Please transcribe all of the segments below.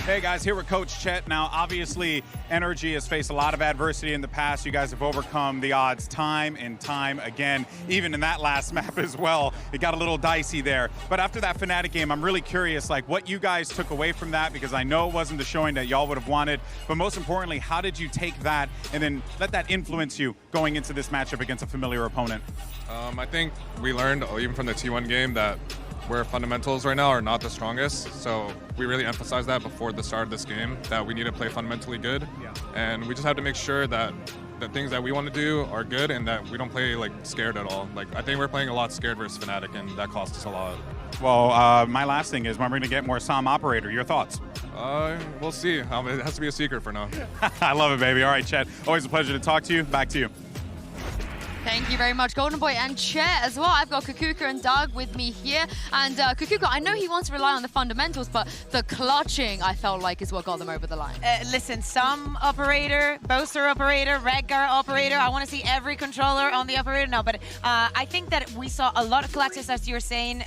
Hey guys, here with Coach Chet. Now, obviously, NRG has faced a lot of adversity in the past. You guys have overcome the odds time and time again. Even in that last map as well, it got a little dicey there. But after that Fnatic game, I'm really curious, like, what you guys took away from that, because I know it wasn't the showing that y'all would have wanted. But most importantly, how did you take that and then let that influence you going into this matchup against a familiar opponent? I think we learned, even from the T1 game, that where fundamentals right now are not the strongest. So we really emphasized that before the start of this game, that we need to play fundamentally good. Yeah. And we just have to make sure that the things that we want to do are good and that we don't play like scared at all. Like, I think we're playing a lot scared versus Fnatic, and that cost us a lot. Well, my last thing is when we're going to get more SOM operator. Your thoughts? We'll see. It has to be a secret for now. I love it, baby. All right, Chet. Always a pleasure to talk to you. Back to you. Thank you very much, Golden Boy and Chet as well. I've got Kukuka and Doug with me here. And Kukuka, I know he wants to rely on the fundamentals, but the clutching, I felt like, is what got them over the line. Listen, some operator, Boaster operator, Redgar operator, I want to see every controller on the operator. No, but I think that we saw a lot of clutches, as you're saying.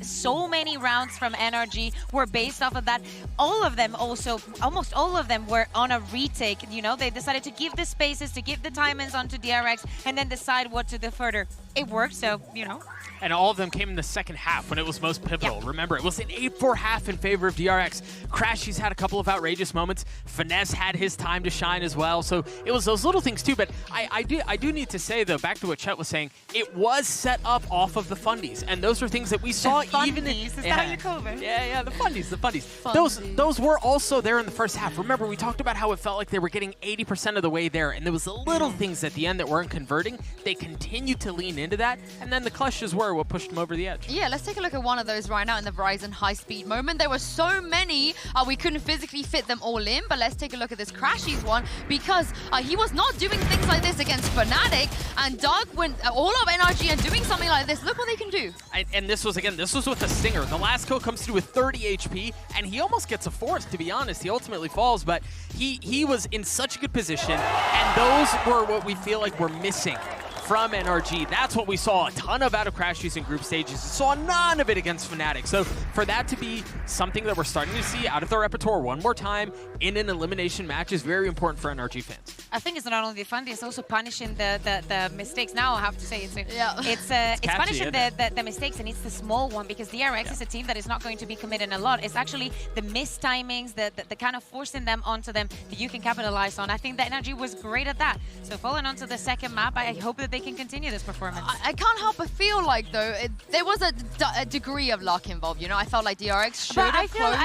So many rounds from NRG were based off of that. All of them also, almost all of them were on a retake. You know, they decided to give the spaces, to give the timings onto DRX, and then decide what to do further. It worked, so, you know. And all of them came in the second half when it was most pivotal. Yep. Remember, it was an 8-4 half in favor of DRX. Crashy's had a couple of outrageous moments. Finesse had his time to shine as well. So it was those little things too. But I do need to say, though, back to what Chet was saying, it was set up off of the fundies. And those are things that we saw even in... Is that how you call them? Yeah, the fundies. Those were also there in the first half. Remember, we talked about how it felt like they were getting 80% of the way there. And there was the little things at the end that weren't converting. They continued to lean into that. And then the clutches were what pushed them over the edge. Yeah, let's take a look at one of those right now in the Verizon high-speed moment. There were so many, we couldn't physically fit them all in, but let's take a look at this Crashy's one, because he was not doing things like this against Fnatic, and Doug went all of NRG and doing something like this. Look what they can do. And this was with a Stinger. The last kill comes through with 30 HP, and he almost gets a fourth, to be honest. He ultimately falls, but he was in such a good position, and those were what we feel like we're missing from NRG. That's what we saw a ton of out of Crashies in group stages. Saw none of it against Fnatic. So for that to be something that we're starting to see out of their repertoire one more time in an elimination match is very important for NRG fans. I think it's not only the fun, it's also punishing the mistakes. Now I have to say it's punishing the mistakes, and it's the small one, because DRX is a team that is not going to be committing a lot. It's actually the missed timings, the kind of forcing them onto them that you can capitalize on. I think that NRG was great at that. So following on to the second map, I hope that they can continue this performance. I can't help but feel like, though, there was a degree of luck involved, you know? I felt like DRX should have closed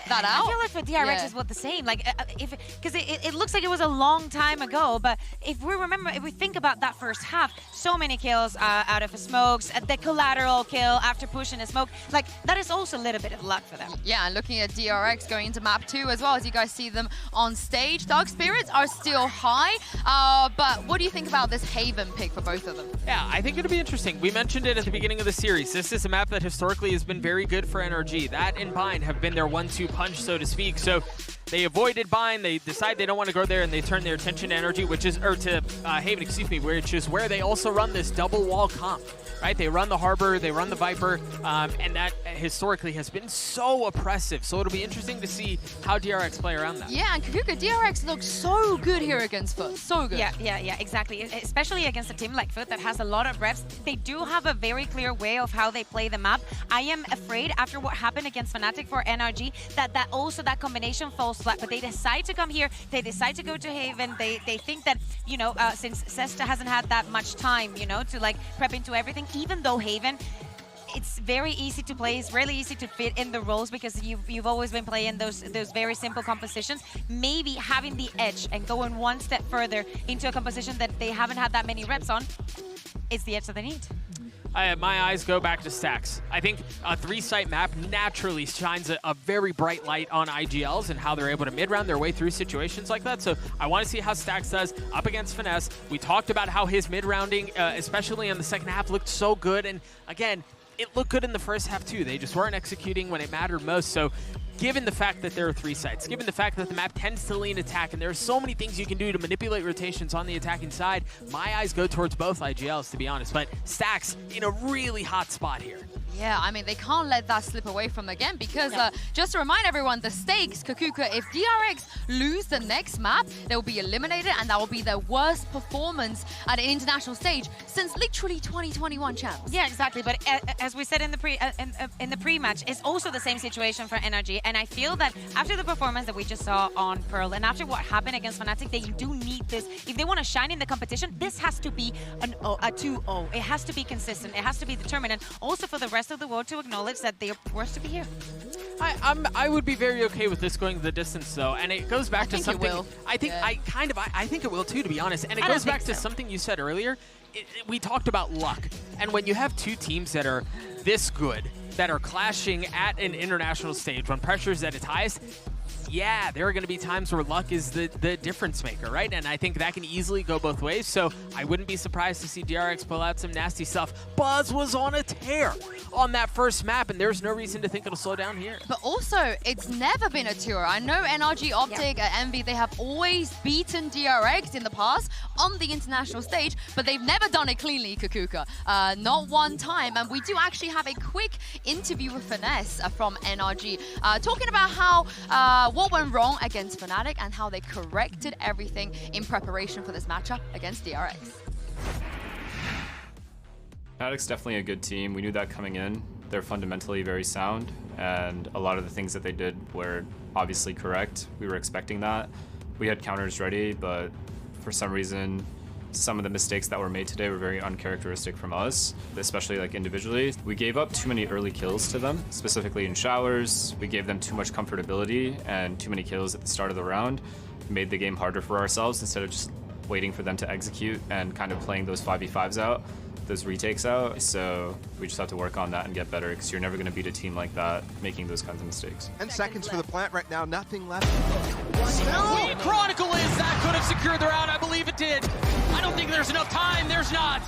that out. I feel like for DRX is what the same, like, because it looks like it was a long time ago, but if we think about that first half, so many kills out of the smokes, the collateral kill after pushing a smoke, like, that is also a little bit of luck for them. Yeah, and looking at DRX going into map 2 as well, as you guys see them on stage, Dark Spirits are still high, but what do you think about this Haven pick for both of them? Yeah, I think it'll be interesting. We mentioned it at the beginning of the series. This is a map that historically has been very good for NRG. That and Bind have been their 1-2 punch, so to speak. So they avoided Bind, they decide they don't want to go there, and they turn their attention to NRG, to Haven, excuse me, which is where they also run this double wall comp, right? They run the Harbor, they run the Viper, and that historically has been so oppressive. So it'll be interesting to see how DRX play around that. Yeah, and Kukuka, DRX looks so good here against Foot. So good. Yeah, exactly. Especially against a team like Foot that has a lot of reps. They do have a very clear way of how they play the map. I am afraid, after what happened against Fnatic for NRG, that combination falls flat. But they decide to come here. They decide to go to Haven. They think that, you know, since Sesta hasn't had that much time, you know, to like prep into everything, even though Haven, it's very easy to play. It's really easy to fit in the roles, because you've always been playing those very simple compositions. Maybe having the edge and going one step further into a composition that they haven't had that many reps on is the edge that they need. My eyes go back to Stacks. I think a 3-site map naturally shines a very bright light on IGLs and how they're able to mid-round their way through situations like that. So I want to see how Stacks does up against Finesse. We talked about how his mid-rounding, especially in the second half, looked so good. And again, it looked good in the first half too. They just weren't executing when it mattered most. So given the fact that there are 3 sites, given the fact that the map tends to lean attack, and there are so many things you can do to manipulate rotations on the attacking side, my eyes go towards both IGLs, to be honest. But Stacks in a really hot spot here. Yeah, I mean, they can't let that slip away from them again because just to remind everyone, the stakes, Kakuka, if DRX lose the next map, they'll be eliminated and that will be their worst performance at an international stage since literally 2021 champs. Yeah, exactly. But as we said in the pre-match, it's also the same situation for NRG. And I feel that after the performance that we just saw on Pearl and after what happened against Fnatic, they do need this. If they want to shine in the competition, this has to be a 2-0. It has to be consistent. It has to be determined. And also for the rest of the world to acknowledge that they are worth to be here. I would be very okay with this going the distance though, and it goes back to something. I think I think it will too, to be honest. And it goes back to something you said earlier. We talked about luck, and when you have two teams that are this good, that are clashing at an international stage when pressure is at its highest, yeah, there are going to be times where luck is the difference maker, right? And I think that can easily go both ways. So I wouldn't be surprised to see DRX pull out some nasty stuff. Buzz was on a tear on that first map, and there's no reason to think it'll slow down here. But also, it's never been a tour. I know NRG, Optic, Envy, they have always beaten DRX in the past on the international stage, but they've never done it cleanly, Kakuka. Not one time. And we do actually have a quick interview with Finesse from NRG, talking about how what went wrong against Fnatic and how they corrected everything in preparation for this matchup against DRX. Fnatic's definitely a good team. We knew that coming in. They're fundamentally very sound, and a lot of the things that they did were obviously correct. We were expecting that. We had counters ready, but for some reason, some of the mistakes that were made today were very uncharacteristic from us, especially like individually. We gave up too many early kills to them, specifically in showers. We gave them too much comfortability and too many kills at the start of the round. Made the game harder for ourselves instead of just waiting for them to execute and kind of playing those 5v5s out, those retakes out. So we just have to work on that and get better, because you're never going to beat a team like that making those kinds of mistakes. 10 seconds for the plant right now, nothing left. Still, Chronicle is that could have secured the round. I believe it did. I don't think there's enough time. There's not.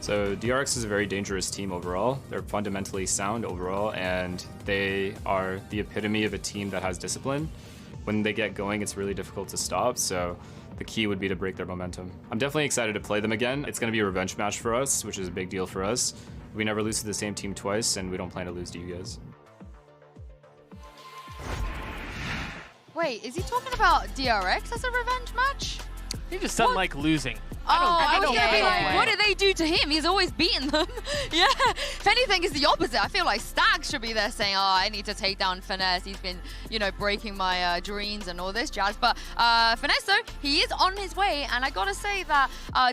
So DRX is a very dangerous team overall. They're fundamentally sound overall, and they are the epitome of a team that has discipline. When they get going, it's really difficult to stop. So the key would be to break their momentum. I'm definitely excited to play them again. It's going to be a revenge match for us, which is a big deal for us. We never lose to the same team twice, and we don't plan to lose to you guys. Wait, is he talking about DRX as a revenge match? He just doesn't like losing. I was going to be like, play. what did they do to him? He's always beaten them. Yeah, if anything, it's the opposite. I feel like Stags should be there saying, oh, I need to take down Finesse. He's been, you know, breaking my dreams and all this jazz. But Finesse, though, he is on his way. And I got to say that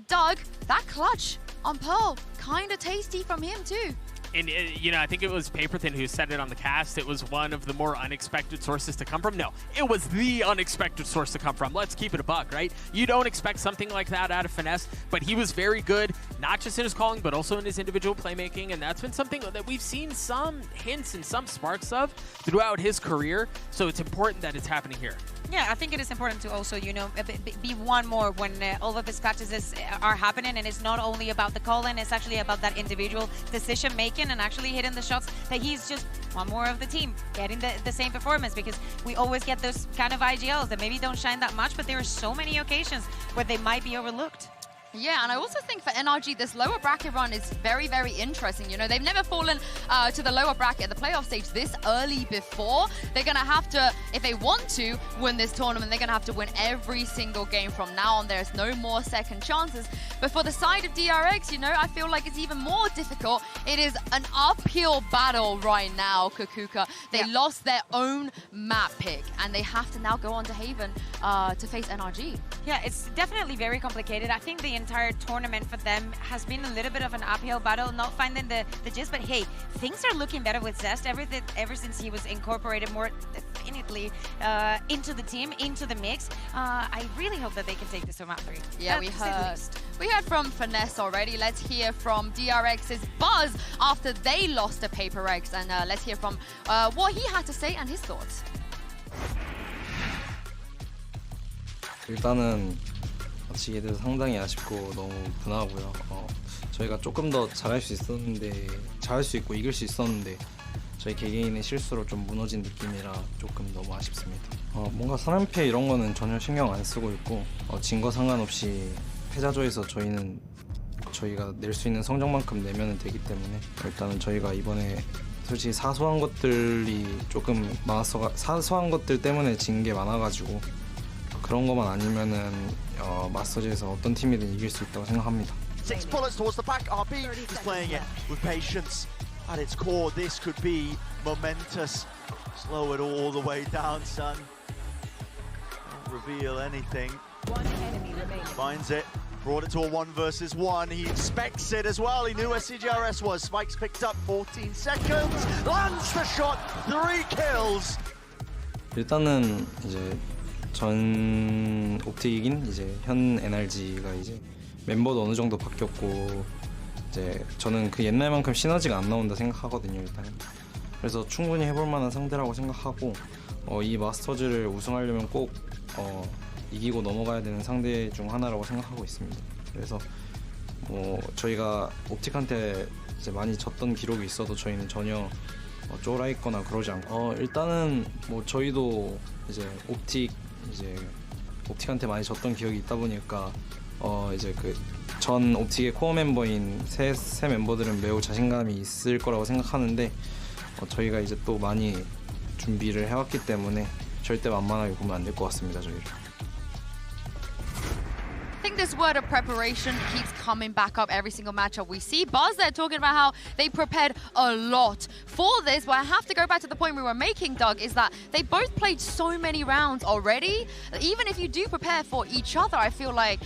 Doug, that clutch on Pearl, kind of tasty from him, too. And, you know, I think it was Paperthin who said it on the cast. It was one of the more unexpected sources to come from. No, it was the unexpected source to come from. Let's keep it a buck, right? You don't expect something like that out of Finesse, but he was very good, not just in his calling, but also in his individual playmaking. And that's been something that we've seen some hints and some sparks of throughout his career. So it's important that it's happening here. Yeah, I think it is important to also, you know, be one more when all of his clutches are happening, and it's not only about the call-in, it's actually about that individual decision-making and actually hitting the shots that he's just one more of the team, getting the same performance, because we always get those kind of IGLs that maybe don't shine that much, but there are so many occasions where they might be overlooked. Yeah, and I also think for NRG, this lower bracket run is very, very interesting. You know, they've never fallen to the lower bracket at the playoff stage this early before. They're going to have to, if they want to win this tournament, they're going to have to win every single game from now on. There's no more second chances. But for the side of DRX, you know, I feel like it's even more difficult. It is an uphill battle right now, Kakuka. They lost their own map pick, and they have to now go on to Haven to face NRG. Yeah, it's definitely very complicated. I think the entire tournament for them has been a little bit of an uphill battle, not finding the gist, but hey, things are looking better with Zest ever since he was incorporated more definitely into the team, into the mix. I really hope that they can take this to map 3. Yeah, we heard from Finesse already. Let's hear from DRX's Buzz after they lost to HyperX, and let's hear from what he had to say and his thoughts. 일단은 지게 돼서 상당히 아쉽고 너무 분하고요. 저희가 조금 더 잘할 수 있었는데, 잘할 수 있고 이길 수 있었는데 저희 개개인의 실수로 좀 무너진 느낌이라 조금 너무 아쉽습니다. 뭔가 3연패 이런 거는 전혀 신경 안 쓰고 있고 진 거 상관없이 패자조에서 저희는 저희가 낼 수 있는 성적만큼 내면 되기 때문에 일단은 저희가 이번에 솔직히 사소한 것들이 조금 많았어 사소한 것들 때문에 진 게 많아가지고 그런 것만 아니면은 마스터즈에서 어떤 팀이든 이길 수 있다고 생각합니다. 6 bullets towards the back. RB is playing it with patience. At its core, this could be momentous. Slow it all the way down, son. Don't reveal anything. Finds it. Brought it to a 1 versus 1. He expects it as well. He knew where CGRS was. Spike's picked up 14 seconds. Lands the shot. 3 kills. 일단은 이제 전 옵틱인 이제 현 NRG가 이제 멤버도 어느 정도 바뀌었고 이제 저는 그 옛날만큼 시너지가 안 나온다 생각하거든요. 일단 그래서 충분히 해볼 만한 상대라고 생각하고 이 마스터즈를 우승하려면 꼭 이기고 넘어가야 되는 상대 중 하나라고 생각하고 있습니다. 그래서 저희가 옵틱한테 이제 많이 졌던 기록이 있어도 저희는 전혀 쫄아 있거나 그러지 않고 일단은 저희도 이제 옵틱한테 많이 졌던 기억이 있다 보니까 이제 그 전 옵틱의 코어 멤버인 새 멤버들은 매우 자신감이 있을 거라고 생각하는데 저희가 이제 또 많이 준비를 해왔기 때문에 절대 만만하게 보면 안 될 것 같습니다. 저희를. I think this word of preparation keeps coming back up every single matchup we see. Buzz, they're talking about how they prepared a lot for this, but I have to go back to the point we were making, Doug, is that they both played so many rounds already. Even if you do prepare for each other, I feel like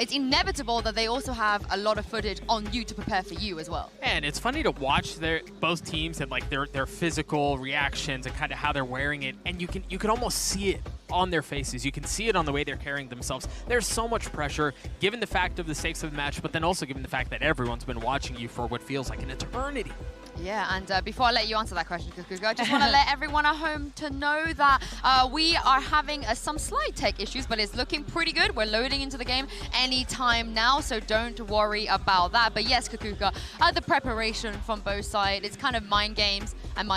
it's inevitable that they also have a lot of footage on you to prepare for you as well. And it's funny to watch both teams and like their physical reactions and kind of how they're wearing it, and you can almost see it on their faces. You can see it on the way they're carrying themselves. There's so much pressure, given the fact of the stakes of the match, but then also given the fact that everyone's been watching you for what feels like an eternity. Yeah, and before I let you answer that question, Kukuga, I just want to let everyone at home to know that we are having some slight tech issues, but it's looking pretty good. We're loading into the game anytime now, so don't worry about that. But yes, Kukuga, the preparation from both sides, it's kind of mind games, and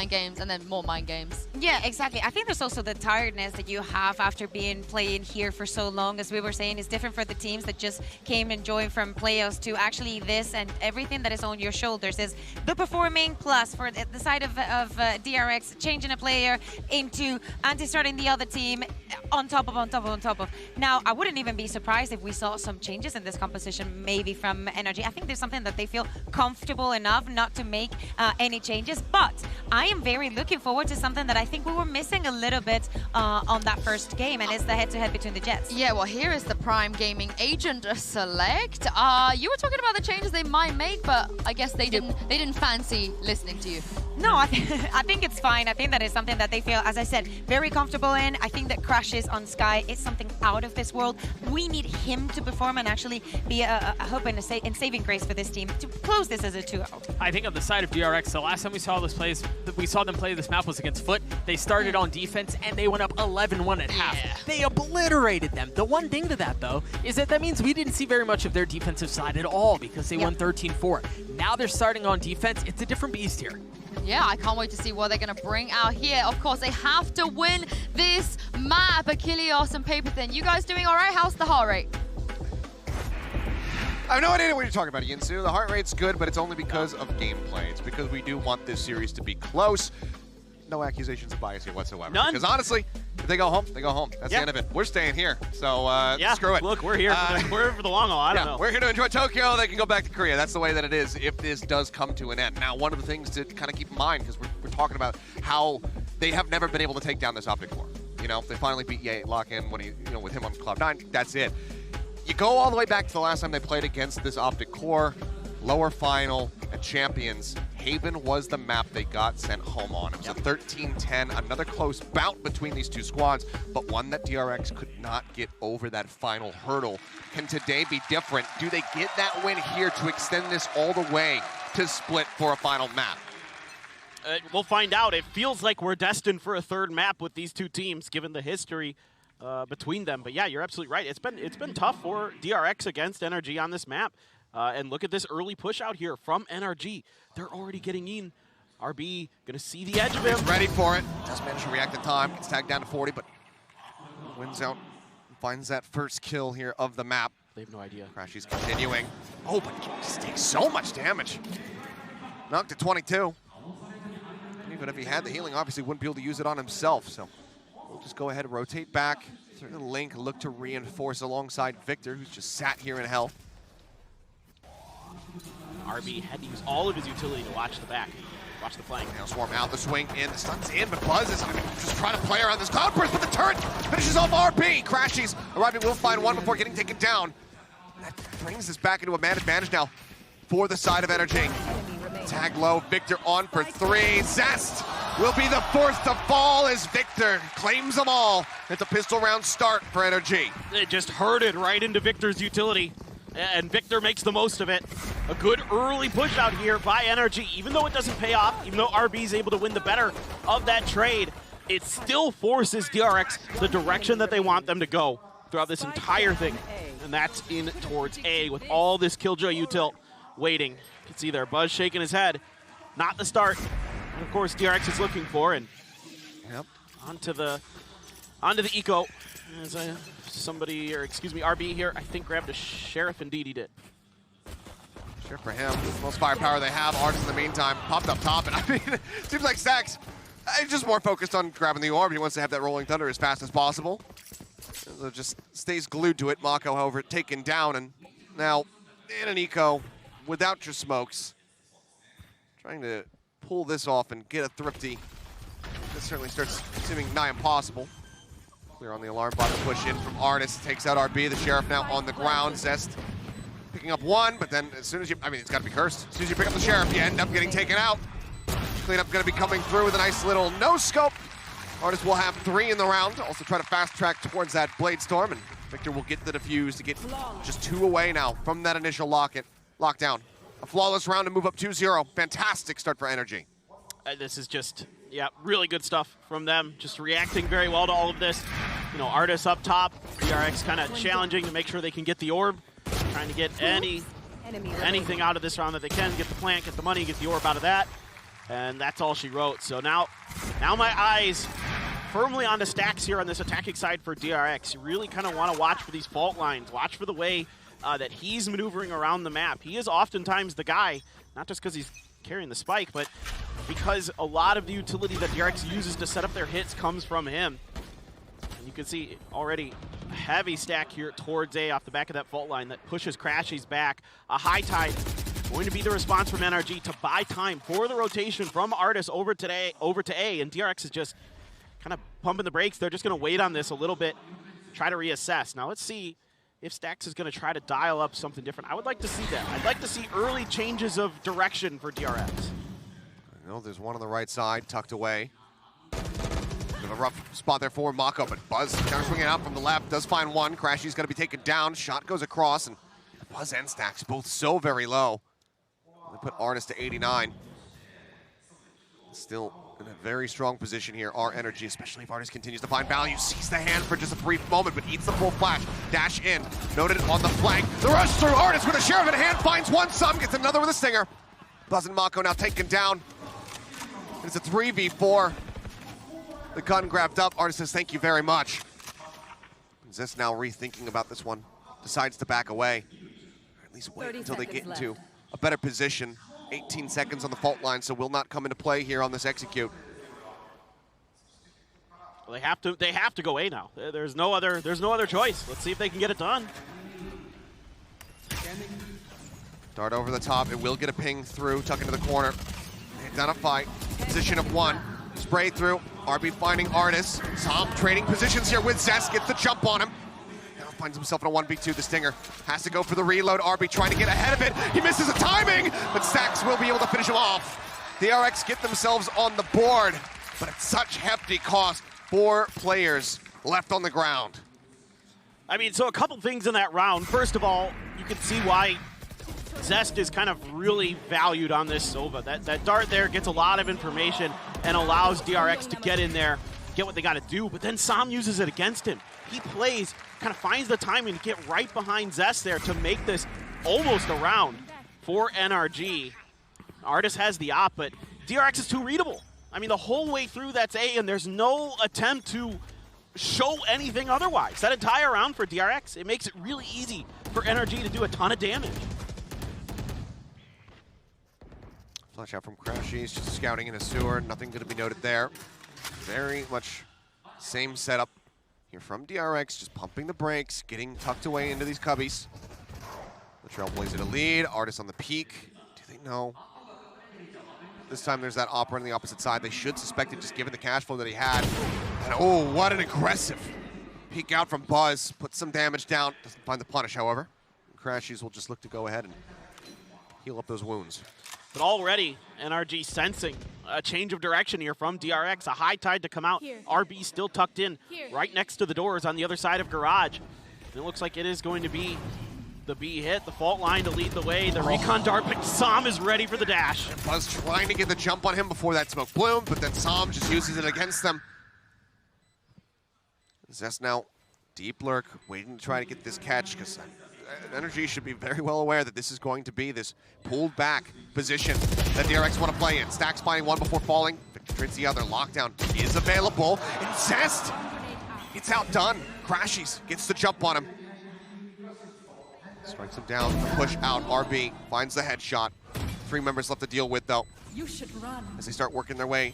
then more mind games. Yeah, exactly. I think there's also the tiredness that you have after being playing here for so long. As we were saying, it's different for the teams that just came and joined from playoffs to actually this, and everything that is on your shoulders is the performing plus for the side of DRX, changing a player into anti-starting the other team on top of. Now, I wouldn't even be surprised if we saw some changes in this composition, maybe from NRG. I think there's something that they feel comfortable enough not to make any changes, but I am very looking forward to something that I think we were missing a little bit on that first game, and it's the head-to-head between the Jets. Yeah, well, here is the Prime Gaming agent select. You were talking about the changes they might make, but I guess they didn't fancy listening to you. No, I think it's fine. I think that is something that they feel, as I said, very comfortable in. I think that crashes on Sky is something out of this world. We need him to perform and actually be a hope and a saving grace for this team to close this as a 2-0. I think on the side of DRX, the last time we saw them play this map was against Foot. They started on defense and they went up 11-1 at half. They obliterated them. The one thing to that, though, is that means we didn't see very much of their defensive side at all because they won 13-4. Now they're starting on defense. It's a different beast here. Yeah, I can't wait to see what they're going to bring out here. Of course, they have to win this map. Achilleos and Paper Thin, you guys doing all right? How's the heart rate? I have no idea what you're talking about, Yinsu. The heart rate's good, but it's only because of gameplay. It's because we do want this series to be close. No accusations of bias here whatsoever. None. Because honestly, if they go home, they go home. That's the end of it. We're staying here, so screw it. Look, we're here for the long haul. I don't know. We're here to enjoy Tokyo. They can go back to Korea. That's the way that it is if this does come to an end. Now, one of the things to kind of keep in mind, because we're talking about how they have never been able to take down this Optic Core. You know, they finally beat Ye Lock-In when with him on Cloud9. That's it. You go all the way back to the last time they played against this Optic Core, lower final at Champions. Haven was the map they got sent home on. It was a 13-10, another close bout between these two squads, but one that DRX could not get over that final hurdle. Can today be different? Do they get that win here to extend this all the way to split for a final map? We'll find out. It feels like we're destined for a third map with these two teams, given the history between them. But yeah, you're absolutely right. It's been tough for DRX against NRG on this map. And look at this early push out here from NRG. They're already getting in. RB gonna see the edge of him. He's ready for it. Just managed to react in time. Gets tagged down to 40, but wins out and finds that first kill here of the map. They have no idea. Crashy's continuing. Oh, but he just takes so much damage. Knocked to 22. Even if he had the healing, obviously wouldn't be able to use it on himself. So we'll just go ahead and rotate back. Link look to reinforce alongside Victor, who's just sat here in hell. RB had to use all of his utility to watch the back. Watch the flank. Now Swarm out, the swing in, the stun's in, but Buzz is just trying to play around this Cloud Burst, but the turret finishes off RB. Crashies arriving will find one before getting taken down. That brings us back into a man advantage now for the side of NRG. Tag low, Victor on for 3. Zest will be the fourth to fall as Victor claims them all. It's a pistol round start for NRG. It just herded right into Victor's utility, and Victor makes the most of it. A good early push out here by NRG. Even though it doesn't pay off, even though RB is able to win the better of that trade, it still forces DRX the direction that they want them to go throughout this entire thing. And that's in towards A with all this Killjoy util waiting. You can see there, Buzz shaking his head. Not the start. And of course, DRX is looking for, and onto the eco. As somebody, or excuse me, RB here, I think grabbed a Sheriff. Indeed, he did. Sheriff for him. Most firepower they have. Artist in the meantime popped up top, and I mean, it seems like Stacks is just more focused on grabbing the orb. He wants to have that Rolling Thunder as fast as possible. So just stays glued to it. Mako, however, taken down, and now in an eco without your smokes. Trying to pull this off and get a thrifty. This certainly starts seeming nigh impossible. Clear on the alarm bot to push in from Artist. Takes out RB. The Sheriff now on the ground. Zest picking up one, but then as soon as you, I mean, it's got to be cursed. As soon as you pick up the Sheriff, you end up getting taken out. Cleanup going to be coming through with a nice little no-scope. Artist will have 3 in the round. Also try to fast track towards that Blade Storm, and Victor will get the defuse to get just 2 away now from that initial lockdown. A flawless round to move up 2-0. Fantastic start for NRG. This is just, yeah, really good stuff from them. Just reacting very well to all of this. You know, Artis up top, DRX kind of challenging to make sure they can get the orb. Trying to get anything out of this round that they can. Get the plant, get the money, get the orb out of that. And that's all she wrote. So now my eyes firmly on the Stacks here on this attacking side for DRX. You really kind of want to watch for these fault lines. Watch for the way that he's maneuvering around the map. He is oftentimes the guy, not just because he's carrying the spike, but because a lot of the utility that DRX uses to set up their hits comes from him. And you can see already a heavy stack here towards A off the back of that fault line that pushes Crashies back. A high tide going to be the response from NRG to buy time for the rotation from Artis over to A, and DRX is just kind of pumping the brakes. They're just going to wait on this a little bit, try to reassess. Now let's see if Stacks is going to try to dial up something different. I would like to see that. I'd like to see early changes of direction for DRX. I know there's one on the right side, tucked away. Bit of a rough spot there for Mako, but Buzz kind of swinging out from the left, does find one. Crashy's going to be taken down. Shot goes across, and Buzz and Stacks both so very low. They put Artist to 89. Still in a very strong position here, our NRG, especially if Artist continues to find value. Sees the hand for just a brief moment, but eats the full flash. Dash in, noted on the flank. The rush through Artist with a Sheriff in hand, finds one, some, gets another with a stinger. Buzz and Mako now taken down. It's a 3v4. The gun grabbed up. Artist says, thank you very much. Zest now rethinking about this one. Decides to back away. Or at least wait until they get into a better position. 18 seconds on the fault line, so will not come into play here on this execute. Well, they have to go A now. There's no other choice. Let's see if they can get it done. Dart over the top. It will get a ping through, tuck into the corner. Identify position of 1. Spray through. RB finding Artist. Tom trading positions here with Zest. Gets the jump on him. Now finds himself in a 1v2. The Stinger has to go for the reload. RB trying to get ahead of it. He misses the timing, but Stacks will be able to finish him off. The DRX get themselves on the board, but at such hefty cost. 4 players left on the ground. I mean, so a couple things in that round. First of all, you can see why Zest is kind of really valued on this Sova. That dart there gets a lot of information and allows DRX to get in there, get what they got to do, but then Sam uses it against him. He plays, kind of finds the timing to get right behind Zest there to make this almost a round for NRG. Artist has the op, but DRX is too readable. I mean, the whole way through that's A, and there's no attempt to show anything otherwise. That entire round for DRX, it makes it really easy for NRG to do a ton of damage. Flash out from Crashies, just scouting in a sewer. Nothing going to be noted there. Very much same setup here from DRX, just pumping the brakes, getting tucked away into these cubbies. The Trailblazer to lead, Artis on the peak. Do they know? This time there's that Opera on the opposite side. They should suspect it just given the cash flow that he had. And oh, what an aggressive peek out from Buzz. Puts some damage down. Doesn't find the punish, however. Crashies will just look to go ahead and heal up those wounds. But already, NRG sensing a change of direction here from DRX. A high tide to come out. RB still tucked in right next to the doors on the other side of Garage. And it looks like it is going to be the B hit, the fault line to lead the way. The recon dart, but Sam is ready for the dash. And Buzz trying to get the jump on him before that smoke bloomed, but then Sam just uses it against them. Zest now, deep lurk, waiting to try to get this catch, because NRG should be very well aware that this is going to be this pulled back position that DRX want to play in. Stacks finding one before falling, Victor trades the other. Lockdown is available, and Zest gets outdone. Crashies gets the jump on him. Strikes him down, push out. RB finds the headshot. 3 members left to deal with, though. You should run. As they start working their way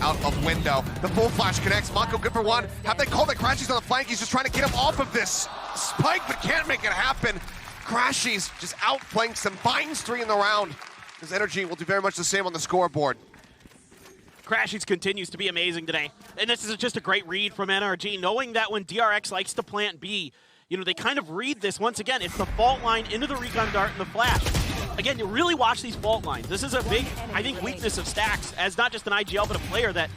out of window. The full flash connects. Mako good for one. Have they called it? Crashies on the flank. He's just trying to get him off of this spike, but can't make it happen. Crashies just outflanks him. Finds 3 in the round. His NRG will do very much the same on the scoreboard. Crashies continues to be amazing today. And this is just a great read from NRG, knowing that when DRX likes to plant B, you know, they kind of read this once again. It's the fault line into the recon dart and the flash. Again, you really watch these fault lines. This is a big, I think, weakness of Stacks as not just an IGL, but a player that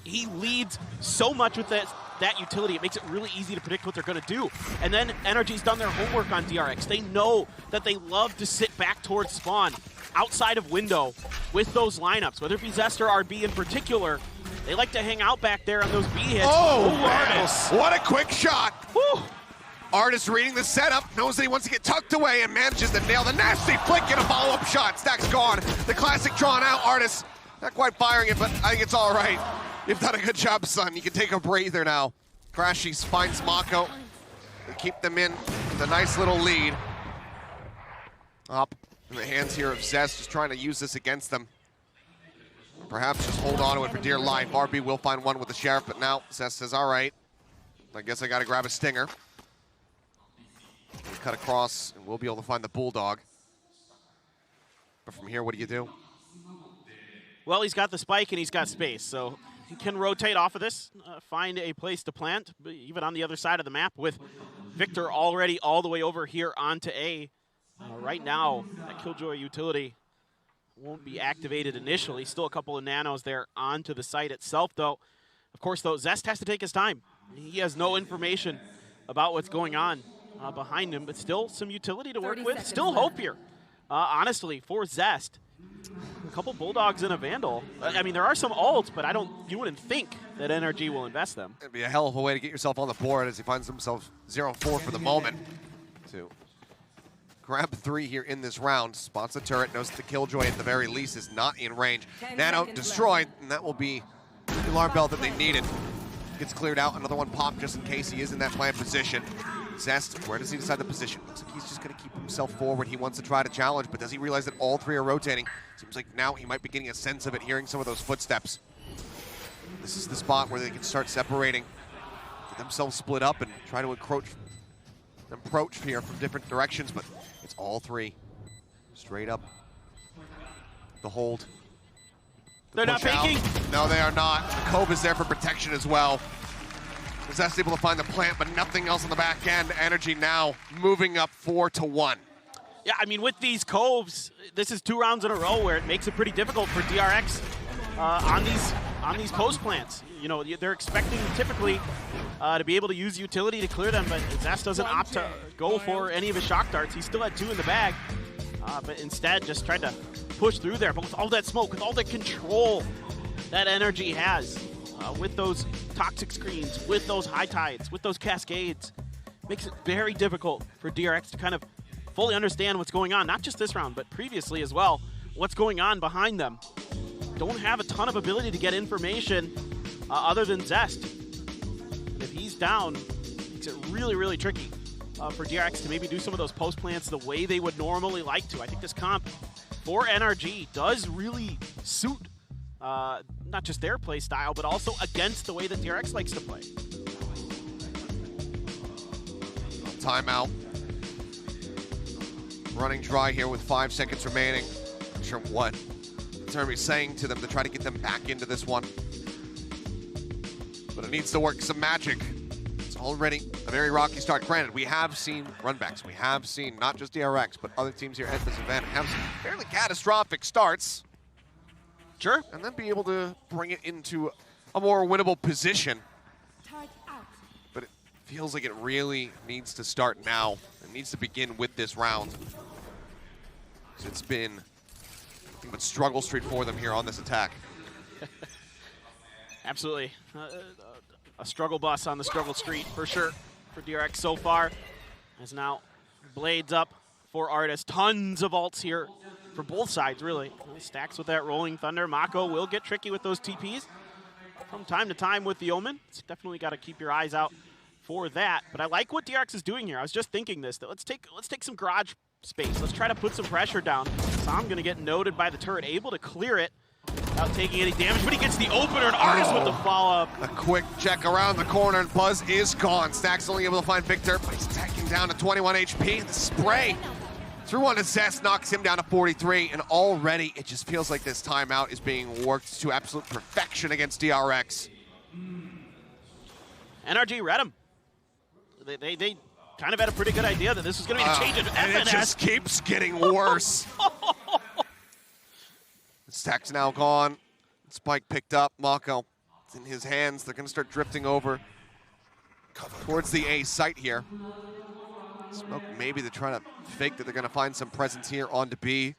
he leads so much with that utility. It makes it really easy to predict what they're going to do. And then NRG's done their homework on DRX. They know that they love to sit back towards spawn, outside of window, with those lineups, whether it be Zest or RB in particular. They like to hang out back there on those B hits. Oh, Artis! What a quick shot! Whew. Artis reading the setup, knows that he wants to get tucked away and manages to nail the nasty flick and a follow-up shot. Stacks gone. The classic drawn out. Artis not quite firing it, but I think it's all right. You've done a good job, son. You can take a breather now. Crashies finds Mako. They keep them in with a nice little lead. Up in the hands here of Zest, just trying to use this against them. Perhaps just hold on to it for dear life. RB will find one with the Sheriff, but now Zest says, all right, I guess I got to grab a stinger. Cut across, and we'll be able to find the Bulldog. But from here, what do you do? Well, he's got the spike and he's got space, so he can rotate off of this, find a place to plant, even on the other side of the map with Victor already all the way over here onto A. Right now, that Killjoy utility won't be activated initially. Still a couple of nanos there onto the site itself, though. Of course, though, Zest has to take his time. He has no information about what's going on behind him, but still some utility to work with. Still hope here, honestly, for Zest. A couple Bulldogs and a Vandal. I mean, there are some ults, but you wouldn't think that NRG will invest them. It'd be a hell of a way to get yourself on the board as he finds himself 0-4 for the moment. To grab 3 here in this round. Spots the turret, knows that the Killjoy at the very least is not in range. Nano destroyed, and that will be the alarm bell that they needed. Gets cleared out, another one popped just in case he is in that plant position. Zest, where does he decide the position? Looks like he's just going to keep himself forward. He wants to try to challenge, but does he realize that all 3 are rotating? Seems like now he might be getting a sense of it, hearing some of those footsteps. This is the spot where they can start separating, get themselves split up, and try to approach here from different directions, but it's all 3. Straight up. The hold. They're not faking? No, they are not. The Cove is there for protection as well. Zest able to find the plant, but nothing else on the back end. NRG now moving up 4-1. Yeah, I mean, with these Coves, this is 2 rounds in a row where it makes it pretty difficult for DRX on these post plants. You know, they're expecting typically to be able to use utility to clear them, but Zest doesn't opt to go for any of his shock darts. He still had 2 in the bag, but instead just tried to push through there. But with all that smoke, with all the control that NRG has, with those toxic screens, with those high tides, with those cascades, makes it very difficult for DRX to kind of fully understand what's going on, not just this round, but previously as well, what's going on behind them. Don't have a ton of ability to get information other than Zest. And if he's down, it makes it really, really tricky for DRX to maybe do some of those post plants the way they would normally like to. I think this comp for NRG does really suit not just their play style, but also against the way that DRX likes to play. Timeout. Running dry here with 5 seconds remaining. Not sure what Terry's saying to them to try to get them back into this one. But it needs to work some magic. It's already a very rocky start. Granted, we have seen runbacks. We have seen not just DRX, but other teams here at this event have some fairly catastrophic starts. Sure. And then be able to bring it into a more winnable position. But it feels like it really needs to start now. It needs to begin with this round. It's been nothing but struggle street for them here on this attack. Absolutely. A struggle bus on the struggle street for sure for DRX so far. As now blades up for Artis. Tons of ults here for both sides, really. Stacks with that rolling thunder. Mako will get tricky with those TPs from time to time with the Omen. It's definitely got to keep your eyes out for that. But I like what DRX is doing here. I was just thinking this, that let's take some garage space. Let's try to put some pressure down. Sam going to get noted by the turret, able to clear it without taking any damage, but he gets the opener, and Artis with the follow-up. A quick check around the corner, and Buzz is gone. Stack's only able to find Victor, but he's tacking down to 21 HP. The spray through one to Zest knocks him down to 43, and already it just feels like this timeout is being worked to absolute perfection against DRX. NRG read him. They kind of had a pretty good idea that this was going to be the change of FNS. And it just keeps getting worse. Stack's now gone. Spike picked up. Mako, it's in his hands. They're going to start drifting over towards the A site here. Smoke, maybe they're trying to fake that they're going to find some presence here onto B.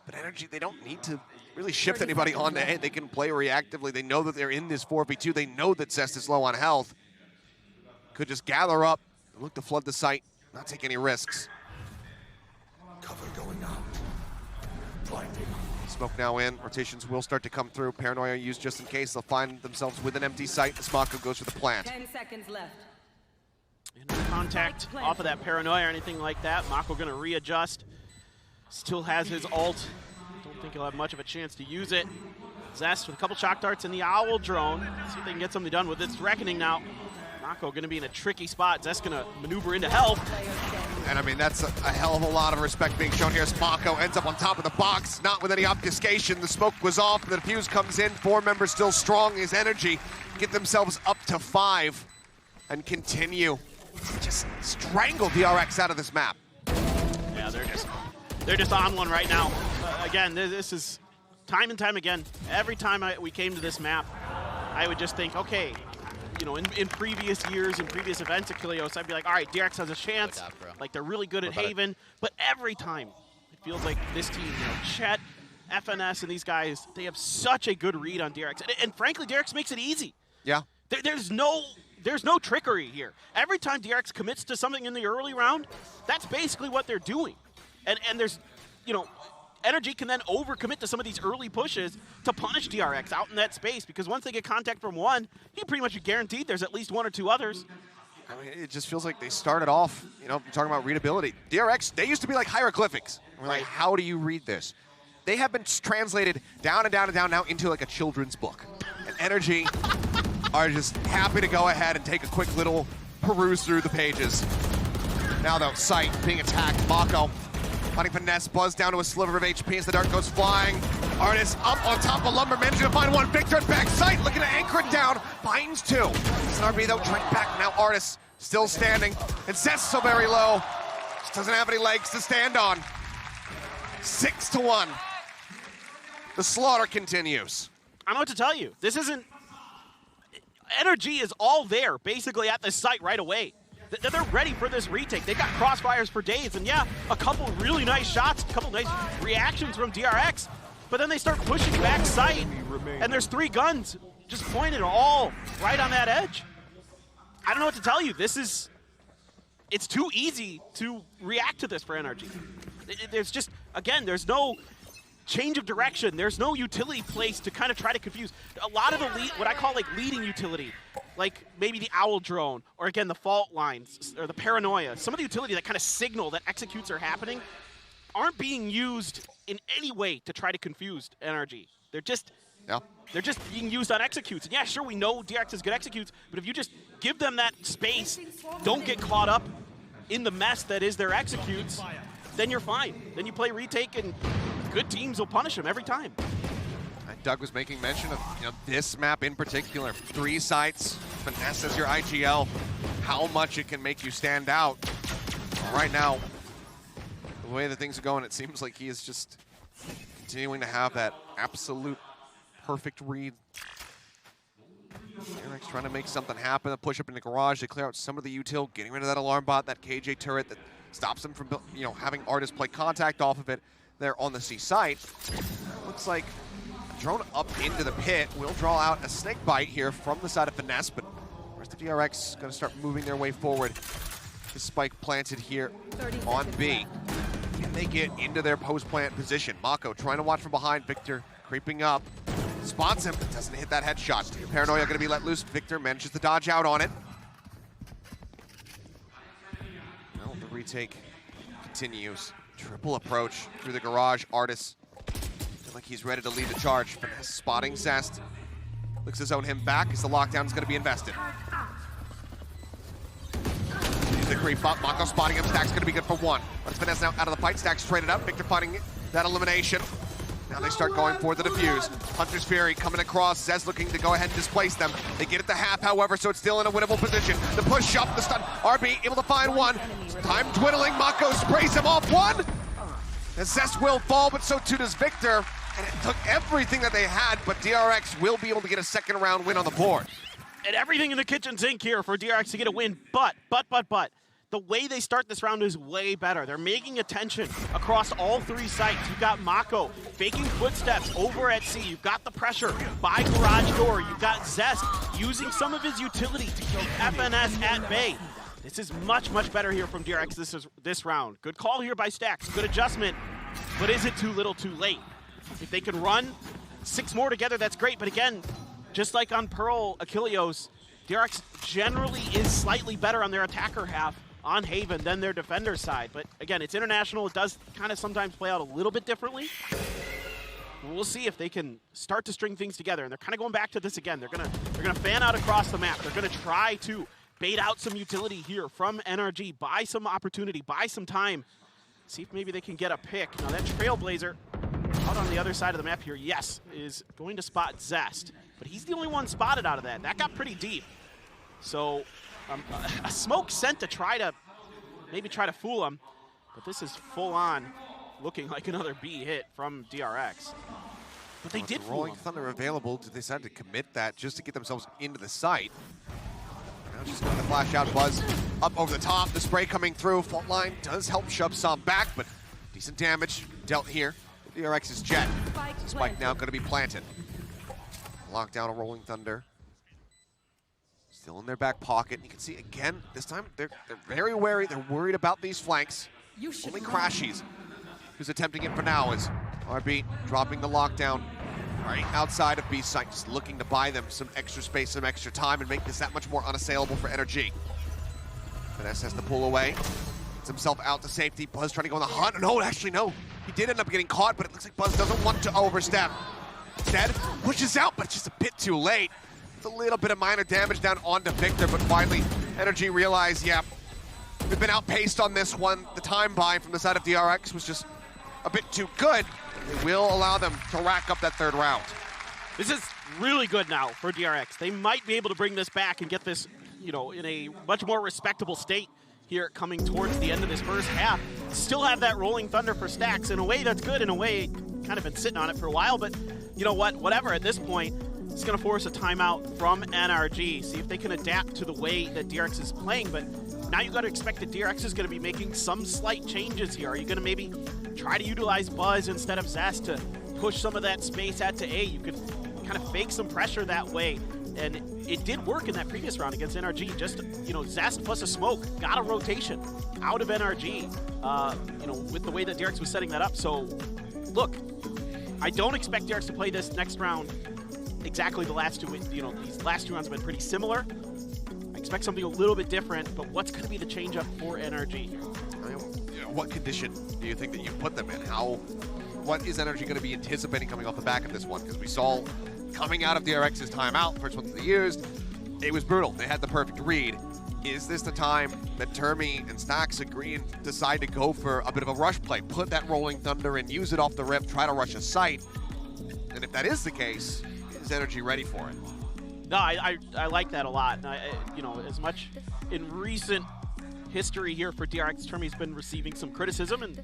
But NRG, they don't need to really shift anybody onto A. They can play reactively. They know that they're in this 4v2. They know that Zest is low on health. Could just gather up, look to flood the site, not take any risks. Cover going out. Blinding. Smoke now in. Rotations will start to come through. Paranoia used just in case. They'll find themselves with an empty site. The Mako goes for the plant. 10 seconds left. And no contact off of that Paranoia or anything like that. Mako going to readjust. Still has his ult. Don't think he'll have much of a chance to use it. Zest with a couple shock darts in the Owl drone. See if they can get something done with this Reckoning now. Mako going to be in a tricky spot. Zest going to maneuver into health. And I mean, that's a hell of a lot of respect being shown here as Mako ends up on top of the box, not with any obfuscation. The smoke was off, the defuse comes in. 4 members still strong. His energy get themselves up to 5 and continue to just strangle DRX out of this map. Yeah, they're just on one right now. Again, this is time and time again. Every time we came to this map, I would just think, okay, you know, in previous years, in previous events at Kilios, I'd be like, all right, DRX has a chance. Like, they're really good at Haven. But every time, it feels like this team, you know, Chet, FNS, and these guys, they have such a good read on DRX. And frankly, DRX makes it easy. Yeah. There's no trickery here. Every time DRX commits to something in the early round, that's basically what they're doing. And there's, you know, NRG can then overcommit to some of these early pushes to punish DRX out in that space, because once they get contact from one, he pretty much guaranteed there's at least 1 or 2 others. I mean, it just feels like they started off, you know, talking about readability. DRX, they used to be like hieroglyphics. We're like, how do you read this? They have been translated down and down and down now into like a children's book. And NRG are just happy to go ahead and take a quick little peruse through the pages. Now though, Sight being attacked. Mako finding finesse. Buzz down to a sliver of HP as the dart goes flying. Artis up on top of Lumber, managing to find one. Victor at back. Sight looking to anchor it down. Finds 2. SNRB though trying back. Now Artis still standing. And Zest so very low. Just doesn't have any legs to stand on. 6-1. The slaughter continues. I don't know what to tell you. This isn't... NRG is all there, basically, at this site right away. They're ready for this retake. They've got crossfires for days, and yeah, a couple really nice shots, a couple nice reactions from DRX, but then they start pushing back site, and there's 3 guns just pointed all right on that edge. I don't know what to tell you. It's too easy to react to this for NRG. There's just, again, there's no change of direction. There's no utility place to kind of try to confuse. A lot of the what I call like leading utility like maybe the Owl drone, or again, the fault lines, or the paranoia, some of the utility that kind of signal that executes are happening, aren't being used in any way to try to confuse NRG. They're just being used on executes. And yeah, sure, we know DRX is good executes, but if you just give them that space, don't get caught up in the mess that is their executes, then you're fine. Then you play retake, and good teams will punish them every time. And Doug was making mention of this map in particular. 3 sites, finesse as your IGL, how much it can make you stand out. Right now, the way that things are going, it seems like he is just continuing to have that absolute perfect read. DRX trying to make something happen, a push up in the garage to clear out some of the util, getting rid of that alarm bot, that KJ turret that stops them from having artists play contact off of it there on the C site. Looks like a drone up into the pit will draw out a snake bite here from the side of Finesse, but the rest of DRX is going to start moving their way forward. The spike planted here on B. Can they get into their post-plant position? Mako trying to watch from behind. Victor creeping up. Spots him, but doesn't hit that headshot. Paranoia going to be let loose. Victor manages to dodge out on it. Well, the retake continues. Triple approach through the garage. Artis feel like he's ready to lead the charge. Finesse spotting Zest. Looks to zone him back as the lockdown is going to be invested. The creep up. Mako spotting him. Stack's going to be good for 1. But Finesse now out of the fight. Stack's traded up. Victor finding that elimination. Now they start going for the defuse. Hunter's Fury coming across. Zez looking to go ahead and displace them. They get it to half, however, so it's still in a winnable position. The push up, the stun. RB able to find 1. Time dwindling. Mako sprays him off 1. And Zest will fall, but so too does Victor. And it took everything that they had, but DRX will be able to get a second round win on the board. And everything in the kitchen sink here for DRX to get a win, but. The way they start this round is way better. They're making attention across all 3 sites. You've got Mako faking footsteps over at C. You've got the pressure by garage door. You've got Zest using some of his utility to keep FNS at bay. This is much, much better here from DRX this round. Good call here by Stacks. Good adjustment, but is it too little too late? If they can run 6 more together, that's great. But again, just like on Pearl Achilleos, DRX generally is slightly better on their attacker half on Haven than their defender side. But again, it's international. It does kind of sometimes play out a little bit differently. We'll see if they can start to string things together. And they're kind of going back to this again. They're gonna fan out across the map. They're gonna try to bait out some utility here from NRG, buy some opportunity, buy some time. See if maybe they can get a pick. Now that Trailblazer out on the other side of the map here, yes, is going to spot Zest. But he's the only one spotted out of that. That got pretty deep. So a smoke sent to try to fool him, but this is full on looking like another B hit from DRX. But they did fool Rolling him. Thunder available. Did they decide to commit that just to get themselves into the site? Now just going to flash out Buzz up over the top. The spray coming through. Fault line does help shove some back, but decent damage dealt here. DRX's Jet. Spike now going to be planted. Lock down a Rolling Thunder. Still in their back pocket. You can see again, this time they're very wary. They're worried about these flanks. Only Crashies who's attempting it for now is RB dropping the lockdown right outside of B site, just looking to buy them some extra space, some extra time, and make this that much more unassailable for NRG. Finesse has to pull away. Gets himself out to safety. Buzz trying to go on the hunt. No, actually no. He did end up getting caught, but it looks like Buzz doesn't want to overstep. Instead, pushes out, but it's just a bit too late. It's a little bit of minor damage down onto Victor, but finally, NRG realized, yeah, we've been outpaced on this one. The time buy from the side of DRX was just a bit too good. It will allow them to rack up that 3rd round. This is really good now for DRX. They might be able to bring this back and get this, in a much more respectable state here coming towards the end of this first half. Still have that Rolling Thunder for Stacks. In a way, that's good. In a way, kind of been sitting on it for a while, but you know what? Whatever, at this point, it's going to force a timeout from NRG. See if they can adapt to the way that DRX is playing, but now you got to expect that DRX is going to be making some slight changes here. Are you going to maybe try to utilize Buzz instead of Zest to push some of that space out to A? You could kind of fake some pressure that way, and it did work in that previous round against NRG. Just, Zest plus a smoke got a rotation out of NRG, with the way that DRX was setting that up. So, look, I don't expect DRX to play this next round exactly the last 2, these last 2 rounds have been pretty similar. I expect something a little bit different, but what's going to be the change-up for NRG? What condition do you think that you put them in? What is NRG going to be anticipating coming off the back of this one? Because we saw coming out of DRX's timeout, first one that they used, it was brutal. They had the perfect read. Is this the time that Termi and Stax agree and decide to go for a bit of a rush play, put that Rolling Thunder in, use it off the rip, try to rush a site? And if that is the case, is NRG ready for it? No, I like that a lot. And you know, as much in recent history here for DRX, Termi's been receiving some criticism, and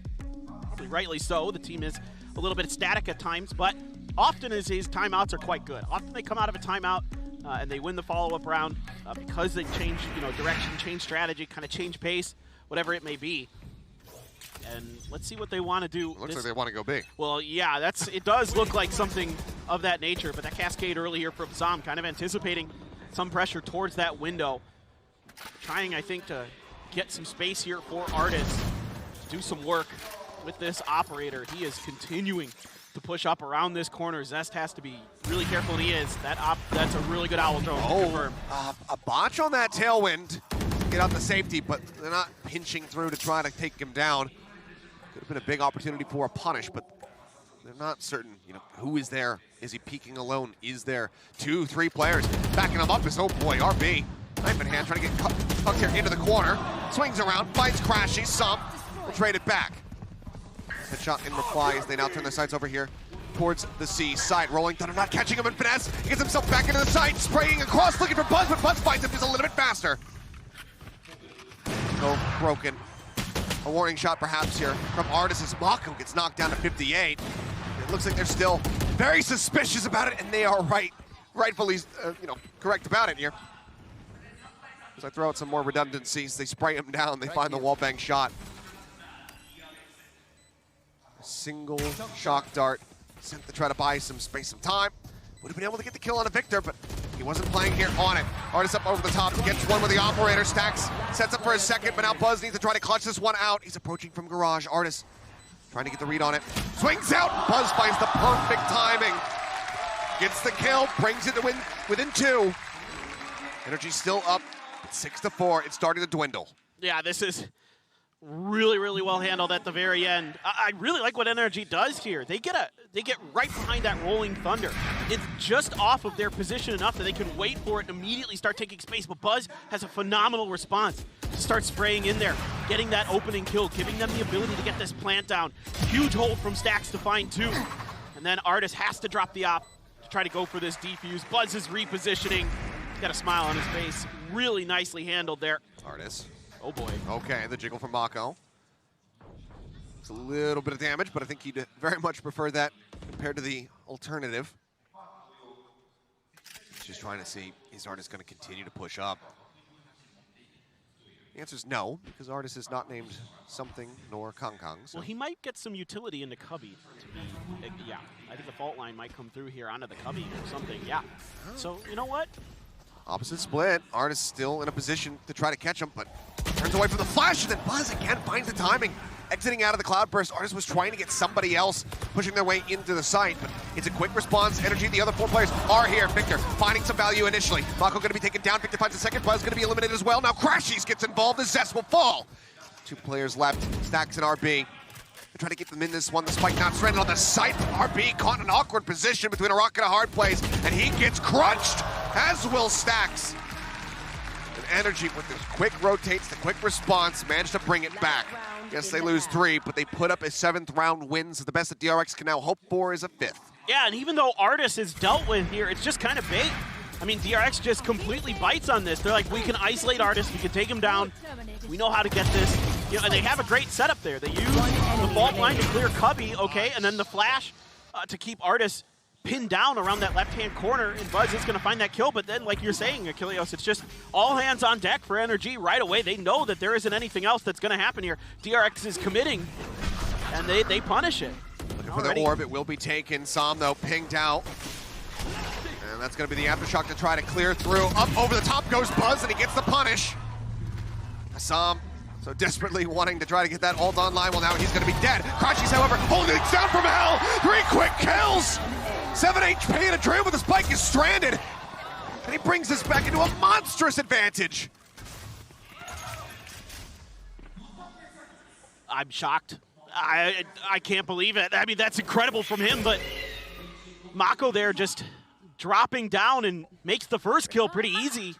probably rightly so. The team is a little bit static at times, but often his timeouts are quite good. Often they come out of a timeout and they win the follow-up round because they change, direction, change strategy, kind of change pace, whatever it may be. And let's see what they want to do. Looks like they want to go big. Well, yeah, it does look like something of that nature, but that cascade earlier from Zom kind of anticipating some pressure towards that window. Trying, I think, to get some space here for Artis to do some work with this operator. He is continuing to push up around this corner. Zest has to be really careful, and he is. That's a really good owl drone. A botch on that tailwind. Get out the safety, but they're not pinching through to try to take him down. Could have been a big opportunity for a punish, but they're not certain, who is there? Is he peeking alone? Is there 2-3 players backing him up? Oh boy, RB, knife in hand, trying to get tucked here into the corner. Swings around, finds Crashy, some will trade it back. Headshot in reply as they now turn their sights over here towards the C side. Rolling Thunder not catching him in finesse. He gets himself back into the site, spraying across, looking for Buzz, but Buzz finds him just a little bit faster. No broken. A warning shot perhaps here from Artis as Mako gets knocked down to 58. It looks like they're still very suspicious about it, and they are rightfully correct about it here. As I throw out some more redundancies, they spray him down, they find the wallbang shot. A single shock dart sent to try to buy some space, some time. Would have been able to get the kill on a Victor, but he wasn't playing here on it. Artis up over the top, gets one with the operator. Stax sets up for a second, but now Buzz needs to try to clutch this one out. He's approaching from garage. Artis trying to get the read on it. Swings out, Buzz finds the perfect timing. Gets the kill, brings it to within 2. NRG still up at 6-4. It's starting to dwindle. Yeah, this is really, really well handled at the very end. I really like what NRG does here. They get right behind that Rolling Thunder. It's just off of their position enough that they can wait for it and immediately start taking space, but Buzz has a phenomenal response to start spraying in there, getting that opening kill, giving them the ability to get this plant down. Huge hold from Stax to find 2. And then Artis has to drop the op to try to go for this defuse. Buzz is repositioning. He's got a smile on his face. Really nicely handled there. Artis. Oh boy. Okay, the jiggle from Mako. It's a little bit of damage, but I think he'd very much prefer that compared to the alternative. Just trying to see, is Artis going to continue to push up? The answer is no, because Artis is not named something nor Kong Kong. So. Well, he might get some utility into Cubby. Yeah, I think the fault line might come through here onto the Cubby or something. Yeah. So, you know what? Opposite split. Artis still in a position to try to catch him, but turns away from the flash, and then Buzz again finds the timing. Exiting out of the cloudburst, Artis was trying to get somebody else pushing their way into the site, but it's a quick response. NRG, the other 4 players are here. Victor finding some value initially. Mako going to be taken down. Victor finds a second. Buzz going to be eliminated as well. Now Crashies gets involved. The Zest will fall. 2 players left. Stax and RB. They're trying to get them in this one. The spike not surrendered on the site. RB caught in an awkward position between a rock and a hard place, and he gets crunched, as will Stax. And NRG with the quick rotates, the quick response, managed to bring it back. Yes, they lose 3, but they put up a 7th round win, so the best that DRX can now hope for is a 5th. Yeah, and even though Artis is dealt with here, it's just kind of bait. I mean, DRX just completely bites on this. They're like, we can isolate Artis, we can take him down, we know how to get this. And they have a great setup there. They use the fault line to clear Cubby, okay, and then the flash to keep Artis pinned down around that left-hand corner, and Buzz is going to find that kill, but then, like you're saying, Achilleos, it's just all hands on deck for NRG right away. They know that there isn't anything else that's going to happen here. DRX is committing, and they punish it. Looking for the orb, it will be taken. Som, though, pinged out. And that's going to be the aftershock to try to clear through. Up over the top goes Buzz, and he gets the punish. Som, so desperately wanting to try to get that ult online. Well, now he's going to be dead. Crashies, however, holding it down from hell. 3 quick kills. 7 HP and a Dream with the spike is stranded. And he brings us back into a monstrous advantage. I'm shocked. I can't believe it. I mean, that's incredible from him, but Mako there just dropping down and makes the first kill pretty easy.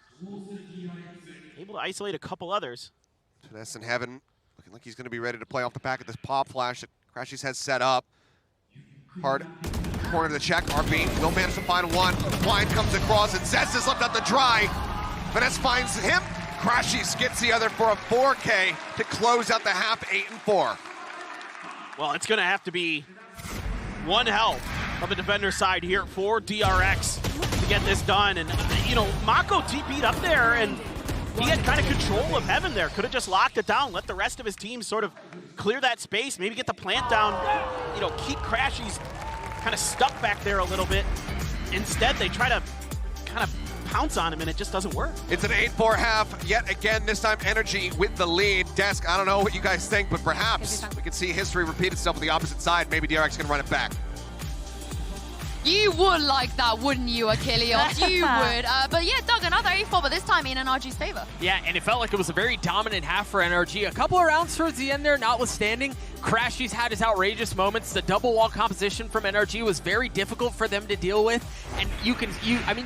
Able to isolate a couple others. Finesse in heaven, looking like he's going to be ready to play off the back of this pop flash that Crashies has set up. Hard corner to the check. RB will manage to find one. Blind comes across and Zest is left out to dry. Finesse finds him. Crashies gets the other for a 4K to close out the half 8-4. Well, it's going to have to be one hell of a defender side here for DRX to get this done. And, you know, Mako TP'd up there and he had kind of control of heaven there. Could have just locked it down, let the rest of his team sort of clear that space, maybe get the plant down, you know, keep Crashies kind of stuck back there a little bit. Instead, they try to kind of pounce on him and it just doesn't work. It's an 8-4 half. Yet again, this time NRG with the lead. Desk, I don't know what you guys think, but perhaps we can see history repeat itself on the opposite side. Maybe DRX can run it back. You would like that, wouldn't you, Achilles? You would. But yeah, Doug, another 8-4, but this time in NRG's favor. Yeah, and it felt like it was a very dominant half for NRG. A couple of rounds towards the end there, notwithstanding, Crashies had his outrageous moments. The double wall composition from NRG was very difficult for them to deal with. And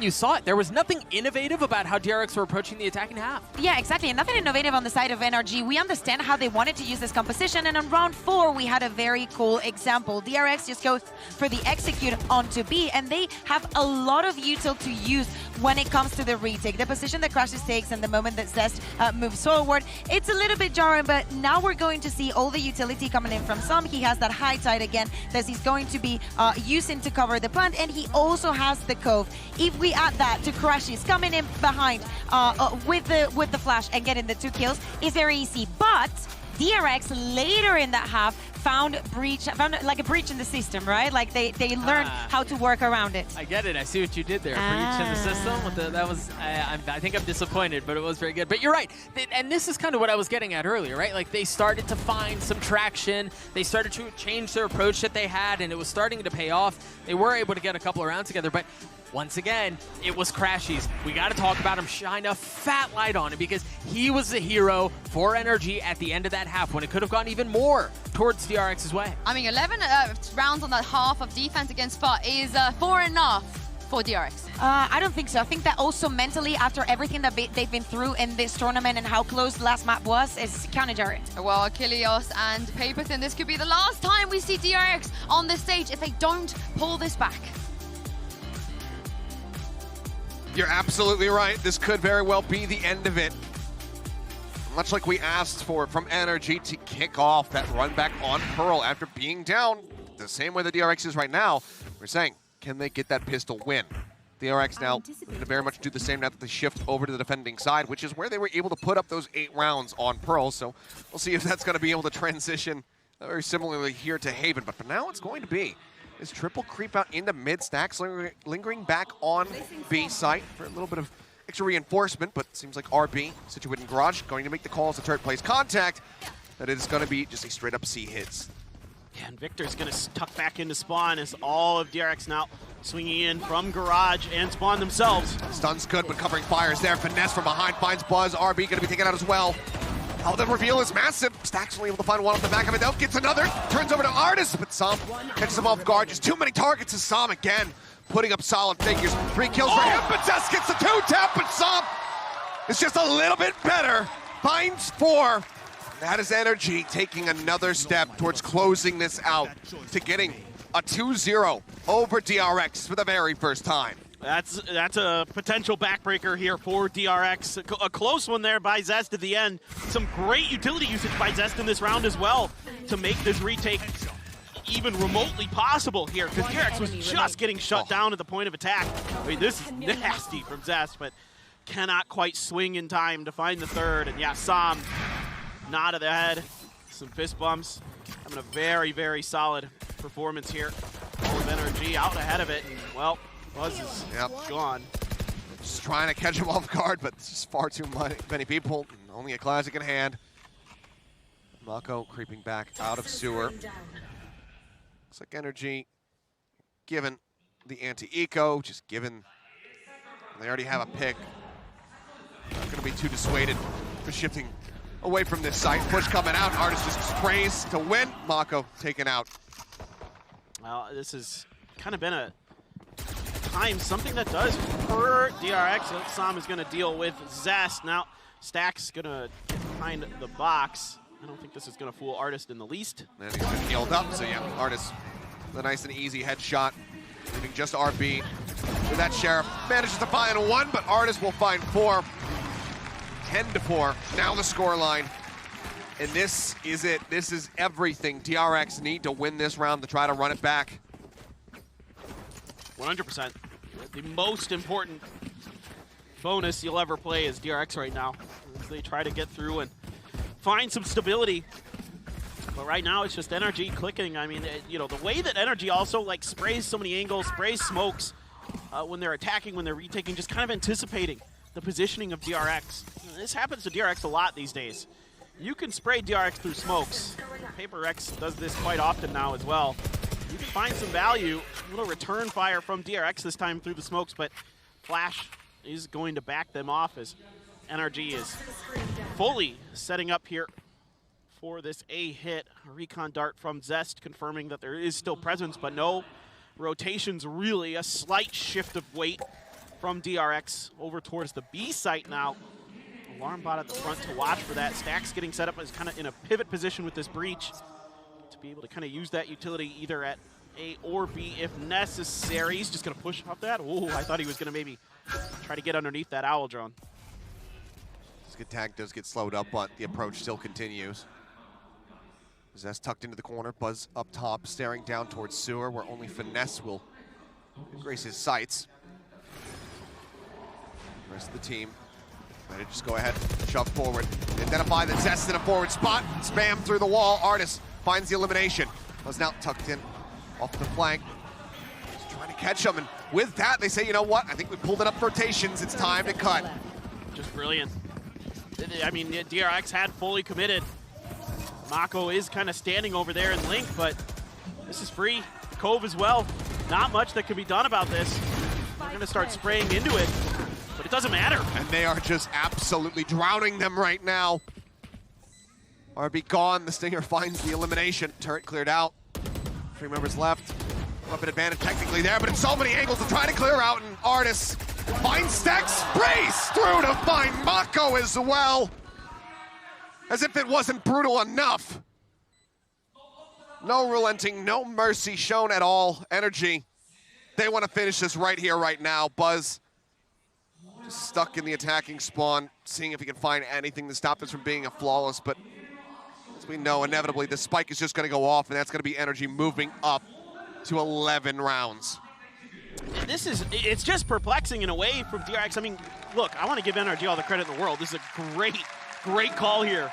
you saw it. There was nothing innovative about how DRX were approaching the attacking half. Yeah, exactly. And nothing innovative on the side of NRG. We understand how they wanted to use this composition. And on round 4, we had a very cool example. DRX just goes for the execute onto B, and they have a lot of util to use when it comes to the retake. The position that Crashies takes and the moment that Zest moves forward, it's a little bit jarring, but now we're going to see all the utility coming in from Sam. He has that high tide again that he's going to be using to cover the plant, and he also has the cove. If we add that to Crashies coming in behind with the flash and getting the 2 kills, it's very easy. But DRX later in that half found like a breach in the system, right? Like they learned how to work around it. I get it. I see what you did there. Breach in the system. That was. I think I'm disappointed, but it was very good. But you're right. And this is kind of what I was getting at earlier, right? Like they started to find some traction. They started to change their approach that they had, and it was starting to pay off. They were able to get a couple of rounds together, but once again, it was Crashies. We got to talk about him, shine a fat light on him, because he was the hero for NRG at the end of that half when it could have gone even more towards DRX's way. I mean, 11 rounds on that half of defense against Spa is 4 enough for DRX. I don't think so. I think that also mentally, after everything that they've been through in this tournament and how close the last map was, it's kind of jarring. Well, Achilles and Paperton, this could be the last time we see DRX on this stage if they don't pull this back. You're absolutely right. This could very well be the end of it. Much like we asked for from NRG to kick off that run back on Pearl after being down the same way the DRX is right now. We're saying, can they get that pistol win? DRX now going to very much do the same now that they shift over to the defending side, which is where they were able to put up those 8 rounds on Pearl. So we'll see if that's going to be able to transition very similarly here to Haven. But for now, it's going to be this triple creep out into mid. Stacks lingering back on B site for a little bit of extra reinforcement, but it seems like RB, situated in garage, going to make the call as the turret plays contact. That it is going to be just a straight up C hits. Yeah, and Victor's going to tuck back into spawn as all of DRX now swinging in from garage and spawn themselves. Stun's good, but covering fires there. Finesse from behind finds Buzz. RB going to be taken out as well. Oh, the reveal is massive. Stack's only able to find one off the back of it. Out gets another. Turns over to Artis, but Sam catches him off guard. Just too many targets to Sam again. Putting up solid figures. 3 kills for him, but Zest gets the 2-tap, but Sam is just a little bit better. Finds 4. That is NRG taking another step towards closing this out to getting a 2-0 over DRX for the very first time. That's a potential backbreaker here for DRX. A close one there by Zest at the end. Some great utility usage by Zest in this round as well to make this retake even remotely possible here, because DRX was just getting shut down at the point of attack. I mean, this is nasty from Zest, but cannot quite swing in time to find the third. And yeah, Sam, nod of the head, some fist bumps. Having a very, very solid performance here with NRG out ahead of it. And, well, Buzz is gone. Just trying to catch him off guard, but it's just far too many people. Only a classic in hand. Mako creeping back out of sewer. Looks like NRG, given the anti-eco, just given They already have a pick. Not going to be too dissuaded for shifting away from this site. Push coming out. Artist just sprays to win. Mako taken out. Well, this has kind of been a time, something that does hurt DRX. Sam is going to deal with Zest. Now, Stack's going to find the box. I don't think this is going to fool Artist in the least. And he's been healed up, so yeah, Artist, the nice and easy headshot, leaving just RB with that Sheriff. Manages to find one, but Artist will find four. 10-4, now the scoreline. And this is it. This is everything. DRX need to win this round to try to run it back. 100%. The most important bonus you'll ever play is DRX right now. As they try to get through and find some stability. But right now it's just NRG clicking. I mean, you know, the way that NRG also like sprays so many angles, sprays smokes when they're attacking, when they're retaking, just kind of anticipating the positioning of DRX. This happens to DRX a lot these days. You can spray DRX through smokes. HyperX does this quite often now as well. You can find some value. A little return fire from DRX this time through the smokes, but Flash is going to back them off as NRG is fully setting up here for this A-hit. A recon dart from Zest confirming that there is still presence, but no rotations really. A slight shift of weight from DRX over towards the B site now. Alarm bot at the front to watch for that. Stack's getting set up as kind of in a pivot position with this breach to be able to kind of use that utility either at A or B if necessary. He's just going to push off that. Oh, I thought he was going to maybe try to get underneath that owl drone. This good tag does get slowed up, but the approach still continues. Zest tucked into the corner, Buzz up top, staring down towards Sewer, where only Finesse will grace his sights. The rest of the team ready to just go ahead, shove forward. Identify the Zest in a forward spot, spam through the wall. Artist finds the elimination. Buzz now tucked in off the flank. Just trying to catch him, and with that, they say, you know what? I think we pulled enough rotations. It's time to cut. Just brilliant. I mean, DRX had fully committed. Mako is kind of standing over there in Link, but this is free. Cove as well. Not much that can be done about this. We're going to start spraying into it, but it doesn't matter. And they are just absolutely drowning them right now. RB gone. The Stinger finds the elimination. Turret cleared out. 3 members left. Weapon advantage technically there, but it's so many angles to try to clear out, and Artis finds Stack, sprays through to find Mako as well. As if it wasn't brutal enough. No relenting, no mercy shown at all. NRG, they want to finish this right here, right now. Buzz just stuck in the attacking spawn, seeing if he can find anything to stop this from being a flawless, but as we know, inevitably, the spike is just going to go off, and that's going to be NRG moving up to 11 rounds. It's just perplexing in a way from DRX. I mean, look, I want to give NRG all the credit in the world. This is a great call here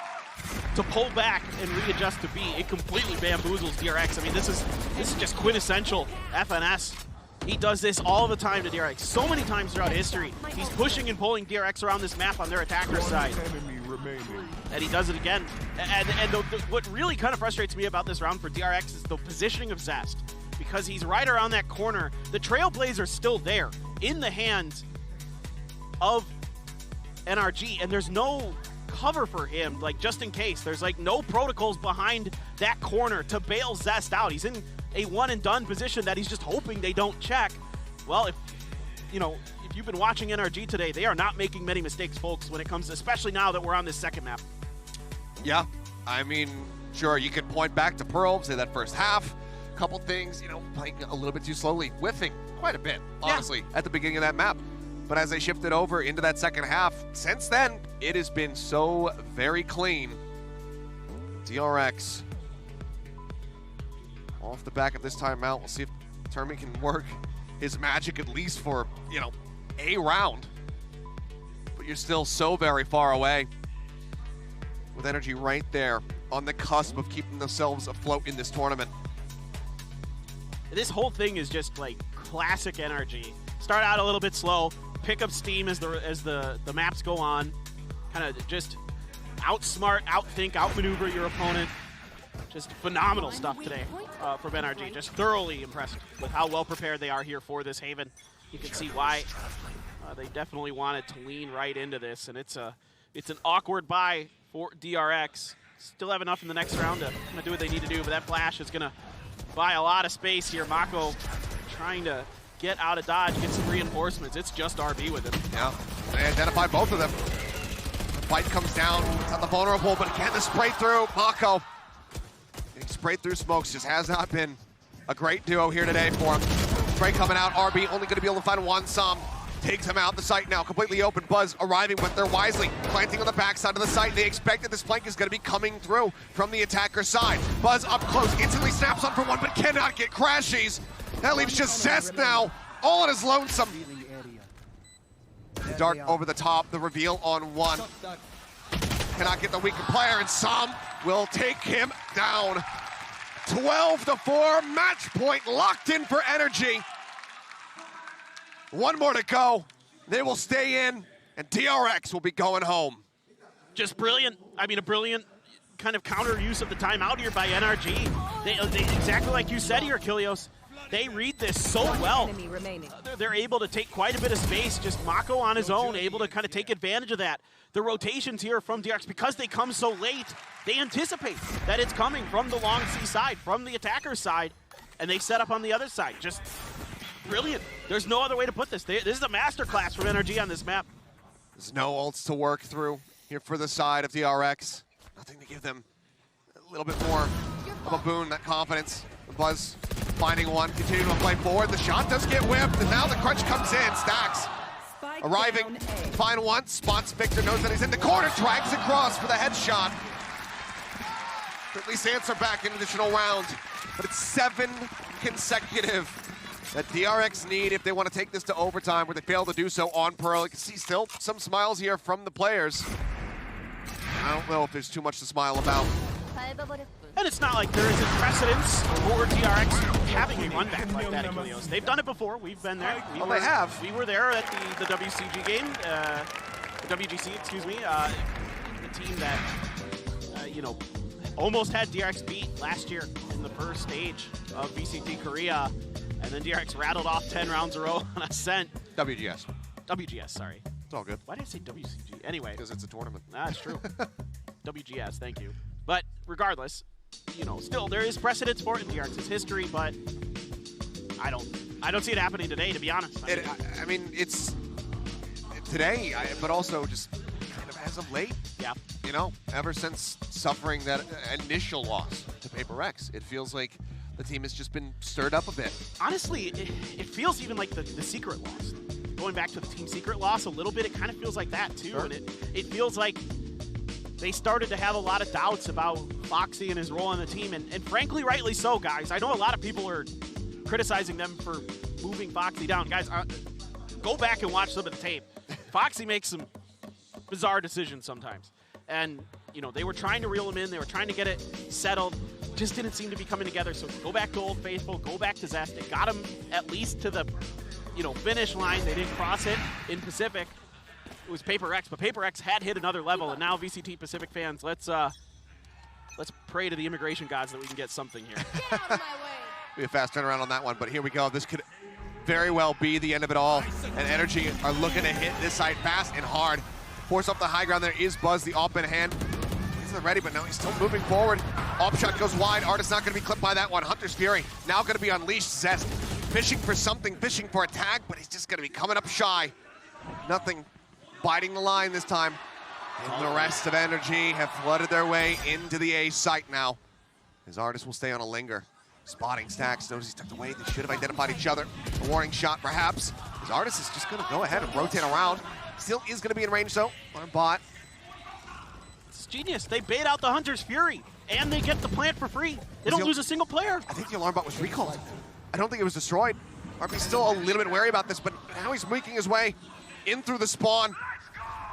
to pull back and readjust to B. It completely bamboozles DRX. I mean, this is just quintessential FNS. He does this all the time to DRX. So many times throughout history, he's pushing and pulling DRX around this map on their attacker side. And he does it again. And what really kind of frustrates me about this round for DRX is the positioning of Zest. Because he's right around that corner. The Trailblazer's still there in the hands of NRG, and there's no cover for him, like just in case. There's like no protocols behind that corner to bail Zest out. He's in a one and done position that he's just hoping they don't check. Well, if you've been watching NRG today, they are not making many mistakes, folks, when it comes, especially now that we're on this second map. Yeah, I mean, sure, you could point back to Pearl, say that first half. Couple things, playing a little bit too slowly, whiffing quite a bit, honestly, at the beginning of that map. But as they shifted over into that second half, since then, it has been so very clean. DRX off the back of this timeout. We'll see if Termin can work his magic at least for, a round. But you're still so very far away. With NRG right there on the cusp of keeping themselves afloat in this tournament. This whole thing is just like classic NRG. Start out a little bit slow, pick up steam as the maps go on, kind of just outsmart, outthink, outmaneuver your opponent. Just phenomenal stuff today from NRG. Just thoroughly impressed with how well prepared they are here for this Haven. You can see why They definitely wanted to lean right into this, and it's an awkward buy for DRX. Still have enough in the next round to do what they need to do, but that flash is going to buy a lot of space here. Mako trying to get out of dodge, get some reinforcements. It's just RB with him. Yeah, they identify both of them. The fight comes down, it's on the vulnerable, but again, the spray through. Mako getting sprayed through smokes just has not been a great duo here today for him. Spray coming out, RB only going to be able to find one Som. Takes him out the site now, completely open. Buzz arriving, but they're wisely planting on the backside of the site. They expect that this flank is going to be coming through from the attacker side. Buzz up close, instantly snaps on for one, but cannot get crashes. That leaves just Zest now, all on his lonesome. The dart over the top, the reveal on one. Cannot get the weaker player, and Som will take him down. 12-4, match point locked in for NRG. One more to go. They will stay in, and DRX will be going home. Just brilliant. I mean, a brilliant kind of counter use of the timeout here by NRG. They exactly like you said here, Kilios. They read this so well. They're able to take quite a bit of space. Just Mako on his own, able to kind of take advantage of that. The rotations here from DRX, because they come so late, they anticipate that it's coming from the long C side, from the attacker side, and they set up on the other side. Just brilliant. There's no other way to put this. This is a masterclass from NRG on this map. There's no ults to work through here for the side of DRX. Nothing to give them a little bit more of a boon, that confidence. Buzz finding one, continuing to play forward. The shot does get whipped, and now the crunch comes in. Stacks arriving, find one, spots Victor, knows that he's in the corner, drags across for the headshot. At least answer back in an additional round, but it's 7 consecutive that DRX need if they want to take this to overtime, where they fail to do so on Pearl. You can see still some smiles here from the players. I don't know if there's too much to smile about. And it's not like there isn't precedence for DRX having a run back like that at Kilios. They've done it before. We've been there. They have. We were there at the WCG game, the WGC, excuse me. The team that, almost had DRX beat last year in the first stage of VCT Korea. And then DRX rattled off 10 rounds in a row on Ascent. WGS, sorry. It's all good. Why did I say WCG? Anyway. Because it's a tournament. That's true. WGS, thank you. But regardless, still there is precedence for it in DRX's history, but I don't see it happening today, to be honest. I mean, it's today, but also just kind of as of late. Yeah. Ever since suffering that initial loss to HyperX, it feels like the team has just been stirred up a bit. Honestly, it feels even like the secret loss. Going back to the team secret loss a little bit, it kind of feels like that too. Sure. And it feels like they started to have a lot of doubts about Foxy and his role on the team, and frankly, rightly so, guys. I know a lot of people are criticizing them for moving Foxy down. Guys, go back and watch some of the tape. Foxy makes some bizarre decisions sometimes. And, they were trying to reel him in. They were trying to get it settled. Just didn't seem to be coming together. So go back to Old Faithful, go back to Zest. It got him at least to the, finish line. They didn't cross it in Pacific. It was HyperX, but HyperX had hit another level, and now VCT Pacific fans, let's pray to the immigration gods that we can get something here. Get out of my way. Be a fast turnaround on that one, but here we go. This could very well be the end of it all, and NRG are looking to hit this side fast and hard. Force up the high ground. There is Buzz, the op in hand. He's not ready, but no, he's still moving forward. Op shot goes wide. Artist not going to be clipped by that one. Hunter's Fury now going to be unleashed. Zest fishing for something, fishing for a tag, but he's just going to be coming up shy. Nothing biting the line this time. And the rest of NRG have flooded their way into the A site now. His Artist will stay on a linger. Spotting Stacks, notice he's tucked away. They should have identified each other. A warning shot, perhaps. His Artist is just going to go ahead and rotate around. Still is going to be in range, though, on a bot. It's genius. They bait out the Hunter's Fury, and they get the plant for free. They don't lose a single player. I think the alarm bot was recalled. I don't think it was destroyed. RP's still a little bit wary about this, but now he's making his way in through the spawn.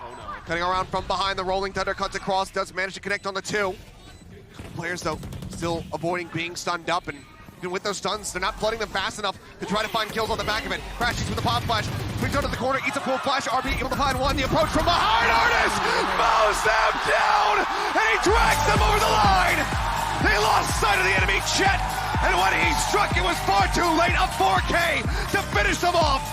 Oh, no. Cutting around from behind, the Rolling Thunder cuts across, does manage to connect on the 2. Players, though, still avoiding being stunned up, and even with those stuns, they're not flooding them fast enough to try to find kills on the back of it. Crashes with the pop flash, brings out to the corner, eats a full flash. RB able to find one. The approach from behind. Artist mows them down, and he drags them over the line. They lost sight of the enemy, Chet, and when he struck, it was far too late. A 4K to finish them off.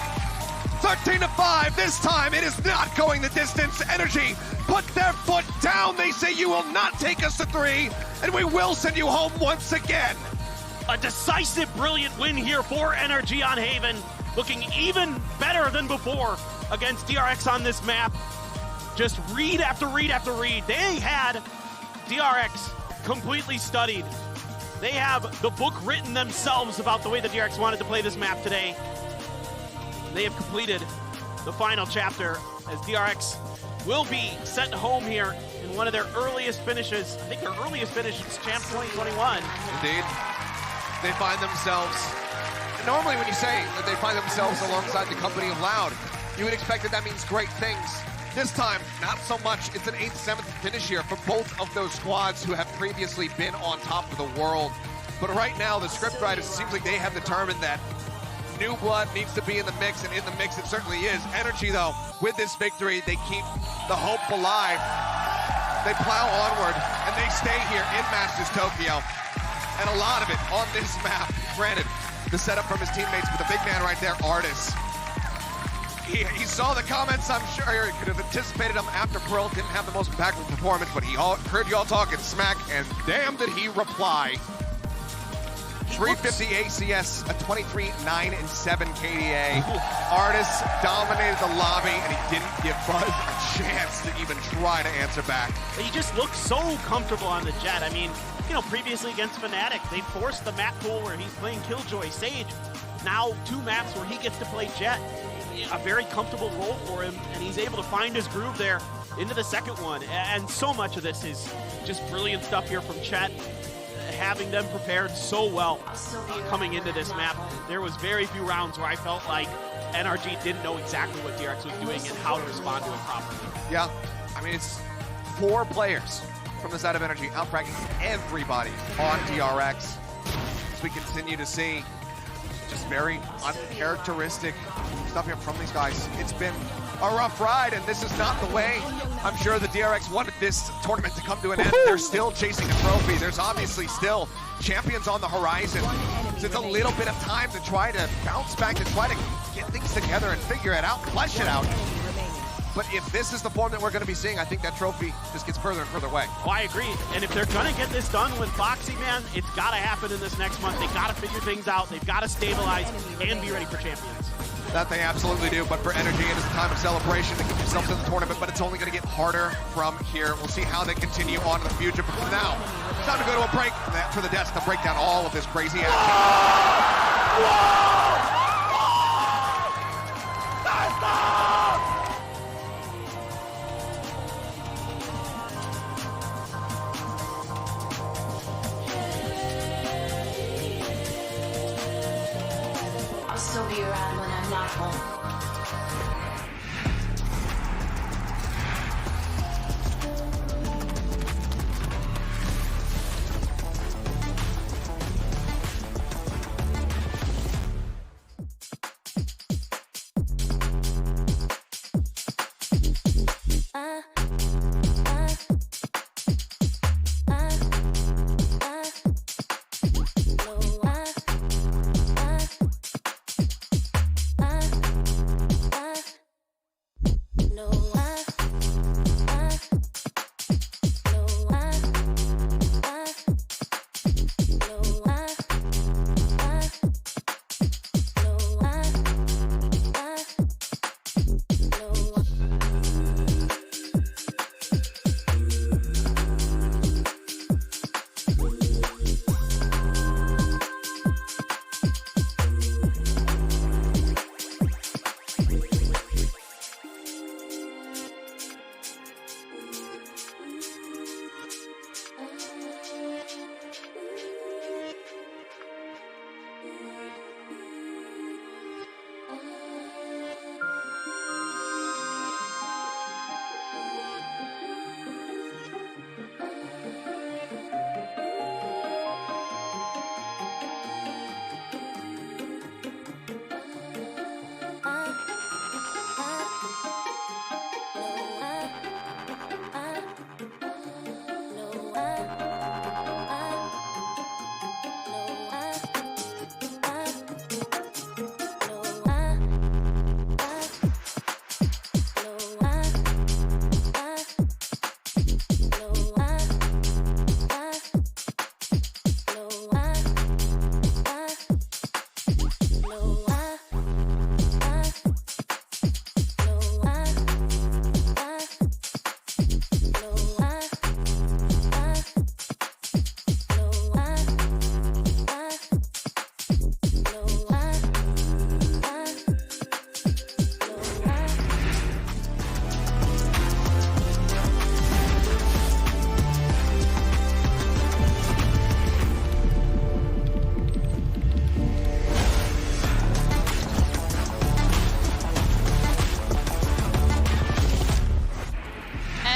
13-5. This time it is not going the distance. NRG put their foot down. They say you will not take us to 3, and we will send you home once again. A decisive, brilliant win here for NRG on Haven. Looking even better than before against DRX on this map. Just read after read after read. They had DRX completely studied. They have the book written themselves about the way the DRX wanted to play this map today. They have completed the final chapter as DRX will be sent home here in one of their earliest finishes. I think their earliest finish is Champ 2021. Indeed. They find themselves, normally when you say that they find themselves alongside the company of Loud, you would expect that means great things. This time, not so much. It's an 8th, 7th finish here for both of those squads who have previously been on top of the world. But right now, the scriptwriters, it seems like they have determined that new blood needs to be in the mix, and in the mix it certainly is. NRG, though, with this victory, they keep the hope alive. They plow onward, and they stay here in Masters Tokyo. And a lot of it on this map. Granted, the setup from his teammates, but the big man right there, Artis. He saw the comments, I'm sure he could have anticipated them after Pearl didn't have the most impactful performance, but he heard y'all talking smack, and damn did he reply. 350 ACS, a 23-9-7 KDA. Artis dominated the lobby, and he didn't give Buzz a chance to even try to answer back. He just looked so comfortable on the Jet. I mean, you know, previously against Fnatic, they forced the map pool where he's playing Killjoy, Sage. Now 2 maps where he gets to play Jet. A very comfortable role for him, and he's able to find his groove there into the second one. And so much of this is just brilliant stuff here from Chet, having them prepared so well coming into this map. There was very few rounds where I felt like NRG didn't know exactly what DRX was doing and how to respond to it properly. Yeah, I mean, it's 4 players from the side of NRG outfragging everybody on DRX. As we continue to see just very uncharacteristic stuff here from these guys. It's been a rough ride, and this is not the way I'm sure the DRX wanted this tournament to come to an end. They're still chasing a trophy. There's obviously still champions on the horizon. So it's a little bit of time to try to bounce back, to try to get things together and figure it out, flesh it out. But if this is the form that we're going to be seeing, I think that trophy just gets further and further away. Oh, I agree. And if they're going to get this done with Foxy, man, it's got to happen in this next month. They got to figure things out. They've got to stabilize and be ready for champions. That they absolutely do, but for NRG, it is a time of celebration to get themselves in the tournament, but it's only going to get harder from here. We'll see how they continue on in the future, but for now, it's time to go to a break. And after the desk to break down all of this crazy action. I'll still be around when I'm not home.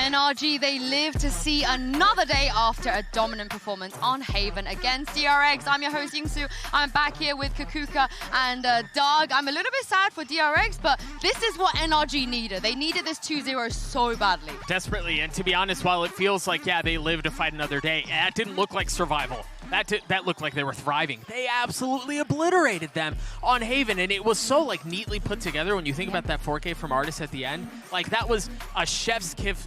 NRG, they live to see another day after a dominant performance on Haven against DRX. I'm your host, Yingsu. I'm back here with Kakuka and Doug. I'm a little bit sad for DRX, but this is what NRG needed. They needed this 2-0 so badly. Desperately, and to be honest, while it feels like, yeah, they live to fight another day, that didn't look like survival. That looked like they were thriving. They absolutely obliterated them on Haven, and it was so like neatly put together when you think about that 4K from Artis at the end. Like that was a chef's kiss,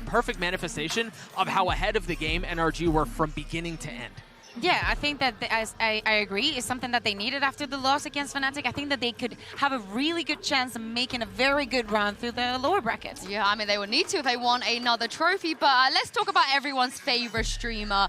perfect manifestation of how ahead of the game NRG were from beginning to end. Yeah, I think that, I agree, it's something that they needed after the loss against Fnatic. I think that they could have a really good chance of making a very good run through the lower brackets. Yeah, I mean, they would need to if they want another trophy, but let's talk about everyone's favorite streamer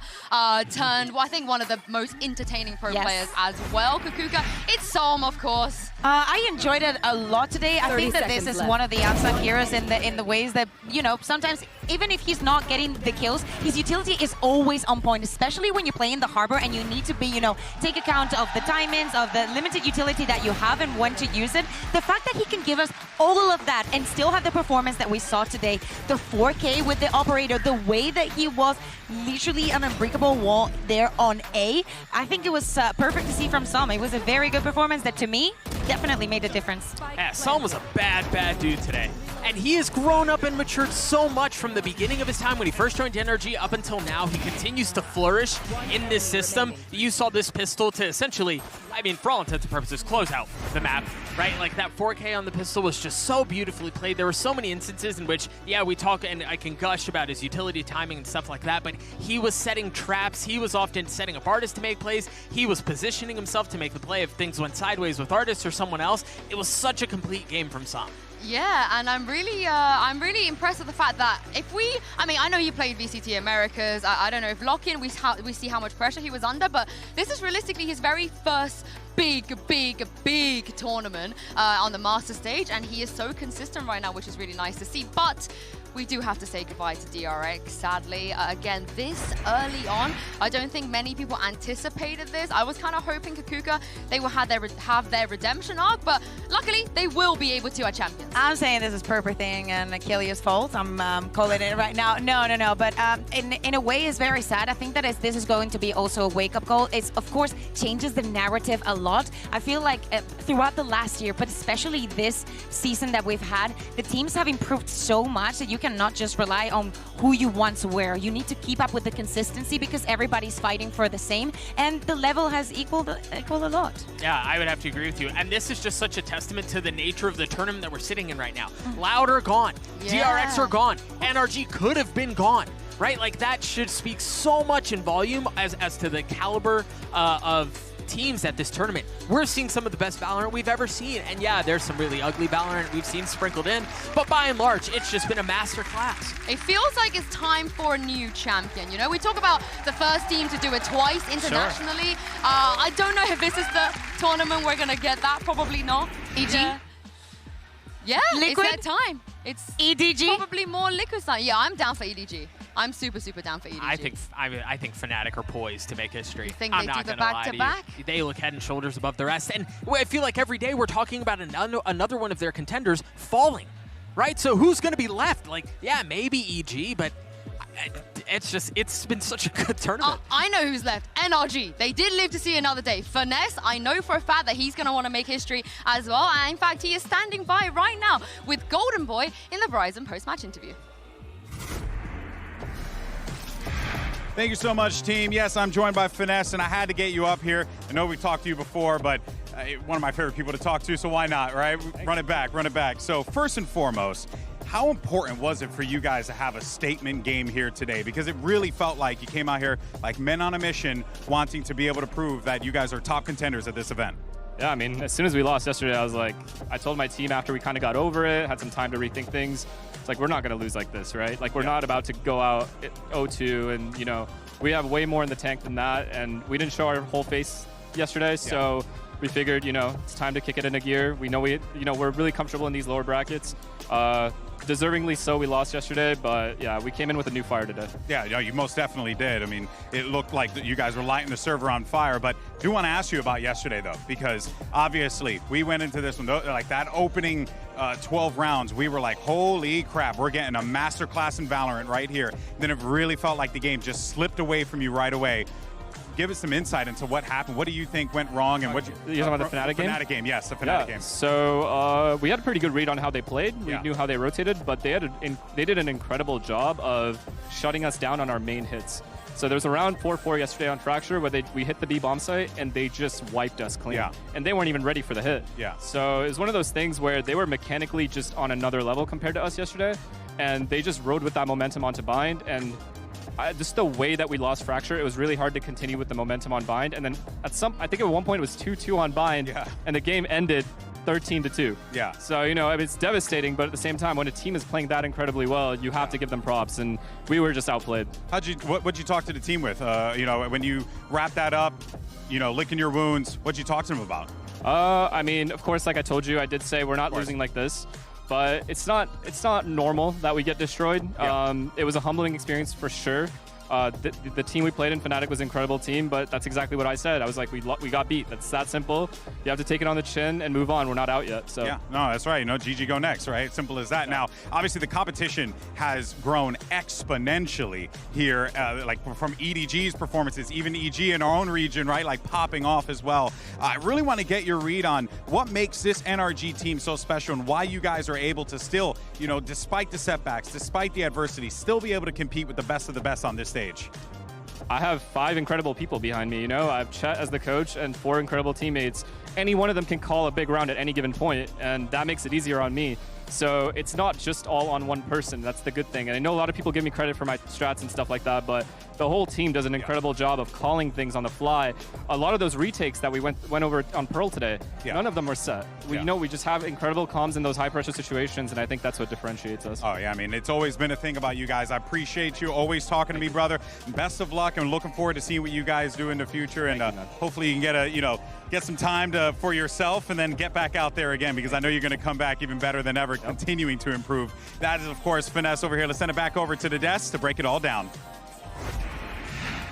turned, well, I think one of the most entertaining pro players as well, Kakuka. It's Som, of course. I enjoyed it a lot today. I think that this is one of the unsung heroes in the ways that, you know, sometimes even if he's not getting the kills, his utility is always on point, especially when you play in the Harbor and you need to be, you know, take account of the timings, of the limited utility that you have and when to use it. The fact that he can give us all of that and still have the performance that we saw today, the 4K with the operator, the way that he was literally an unbreakable wall there on A, I think it was perfect to see from Som. It was a very good performance that, to me, definitely made a difference. Yeah, Som was a bad dude today. And he has grown up and matured so much from the beginning of his time when he first joined NRG up until now. He continues to flourish in this system. You saw this pistol to essentially, I mean, for all intents and purposes, close out the map, right? Like that 4K on the pistol was just so beautifully played. There were so many instances in which, yeah, we talk and I can gush about his utility timing and stuff like that, but he was setting traps. He was often setting up Artis to make plays. He was positioning himself to make the play if things went sideways with Artis or someone else. It was such a complete game from Som. Yeah, and I'm really impressed with the fact that I mean, I know he played VCT Americas. I don't know if lock-in, we see how much pressure he was under, but this is realistically his very first big tournament on the master stage, and he is so consistent right now, which is really nice to see. But we do have to say goodbye to DRX, sadly. Again, this early on, I don't think many people anticipated this. I was kind of hoping Kakuka, they will have their redemption arc, but luckily, they will be able to at Champions. I'm saying this is Purple thing and Achilles' fault. I'm calling it right now. No. But in a way, it's very sad. I think that this is going to be also a wake-up call. It's, of course, changes the narrative a lot. I feel like throughout the last year, but especially this season that we've had, the teams have improved so much that you cannot just rely on who you once were. You need to keep up with the consistency because everybody's fighting for the same, and the level has equaled a lot. Yeah, I would have to agree with you. And this is just such a testament to the nature of the tournament that we're sitting in right now. Loud are gone. Yeah. DRX are gone. NRG could have been gone, right? Like that should speak so much in volume as to the caliber of teams at this tournament. We're seeing some of the best Valorant we've ever seen, and yeah, there's some really ugly Valorant we've seen sprinkled in, but by and large, it's just been a master class. It feels like it's time for a new champion. You know, we talk about the first team to do it twice internationally. Sure. I don't know if this is the tournament we're gonna get that. Probably not. EG? Yeah, Liquid? it's that time. It's EDG? Probably more Liquid time. Yeah, I'm down for EDG. I'm super down for EDG. I think Fnatic are poised to make history. You think I'm they not do the gonna lie to back-to-back? you. They look head and shoulders above the rest, and I feel like every day we're talking about another one of their contenders falling, right? So who's going to be left? Like, yeah, maybe EG, but it's been such a good tournament. I know who's left. NRG. They did live to see another day. Finesse, I know for a fact that he's going to want to make history as well. And in fact, he is standing by right now with Golden Boy in the Verizon post-match interview. Thank you so much, team. Yes, I'm joined by Finesse, and I had to get you up here. I know we've talked to you before, but one of my favorite people to talk to, so why not, right? Run it back. So first and foremost, how important was it for you guys to have a statement game here today? Because it really felt like you came out here like men on a mission, wanting to be able to prove that you guys are top contenders at this event. Yeah, I mean, as soon as we lost yesterday, I told my team after we kind of got over it, had some time to rethink things, it's like, we're not going to lose like this, right? Like, we're not about to go out 0-2, and, you know, we have way more in the tank than that, and we didn't show our whole face yesterday, so we figured, you know, it's time to kick it into gear. We know we're really comfortable in these lower brackets. deservingly so, we lost yesterday, but yeah, we came in with a new fire today. Yeah, no, you most definitely did. I mean, it looked like that you guys were lighting the server on fire, but I do want to ask you about yesterday, though, because obviously we went into this one, like that opening 12 rounds, we were like, holy crap, we're getting a masterclass in Valorant right here. Then it really felt like the game just slipped away from you right away. Give us some insight into what happened. What do you think went wrong, and what you're talking about the Fnatic game? Fnatic game, yes, the Fnatic game. So we had a pretty good read on how they played. We knew how they rotated, but they did an incredible job of shutting us down on our main hits. So there was a round 4-4 yesterday on Fracture where we hit the B bomb site and they just wiped us clean. Yeah. And they weren't even ready for the hit. Yeah. So it was one of those things where they were mechanically just on another level compared to us yesterday, and they just rode with that momentum onto Bind, and just the way that we lost Fracture, it was really hard to continue with the momentum on Bind. And then I think at one point it was 2-2 on Bind, and the game ended 13-2. Yeah. So, you know, it's devastating, but at the same time, when a team is playing that incredibly well, you have to give them props, and we were just outplayed. What'd you talk to the team with? You know, when you wrap that up, you know, licking your wounds, what'd you talk to them about? I mean, of course, like I told you, I did say we're not losing like this. But it's not normal that we get destroyed. Yeah. It was a humbling experience for sure. The team we played in, Fnatic, was an incredible team, but that's exactly what I said. I was like, we got beat. That's that simple. You have to take it on the chin and move on. We're not out yet. So yeah, no, that's right. You know, GG go next, right? Simple as that. Now, obviously, the competition has grown exponentially here, like from EDG's performances, even EG in our own region, right? Like popping off as well. I really want to get your read on what makes this NRG team so special and why you guys are able to still, you know, despite the setbacks, despite the adversity, still be able to compete with the best of the best on this stage. I have 5 incredible people behind me, you know? I have Chet as the coach and 4 incredible teammates. Any one of them can call a big round at any given point, and that makes it easier on me. So it's not just all on one person. That's the good thing. And I know a lot of people give me credit for my strats and stuff like that, but the whole team does an incredible job of calling things on the fly. A lot of those retakes that we went over on Pearl today, none of them were set. We know we just have incredible comms in those high-pressure situations, and I think that's what differentiates us. Oh, yeah, I mean, it's always been a thing about you guys. I appreciate you always talking to me, brother. Best of luck, and looking forward to seeing what you guys do in the future. And hopefully you can get some time for yourself and then get back out there again, because I know you're going to come back even better than ever, continuing to improve. That is, of course, Finesse over here. Let's send it back over to the desk to break it all down.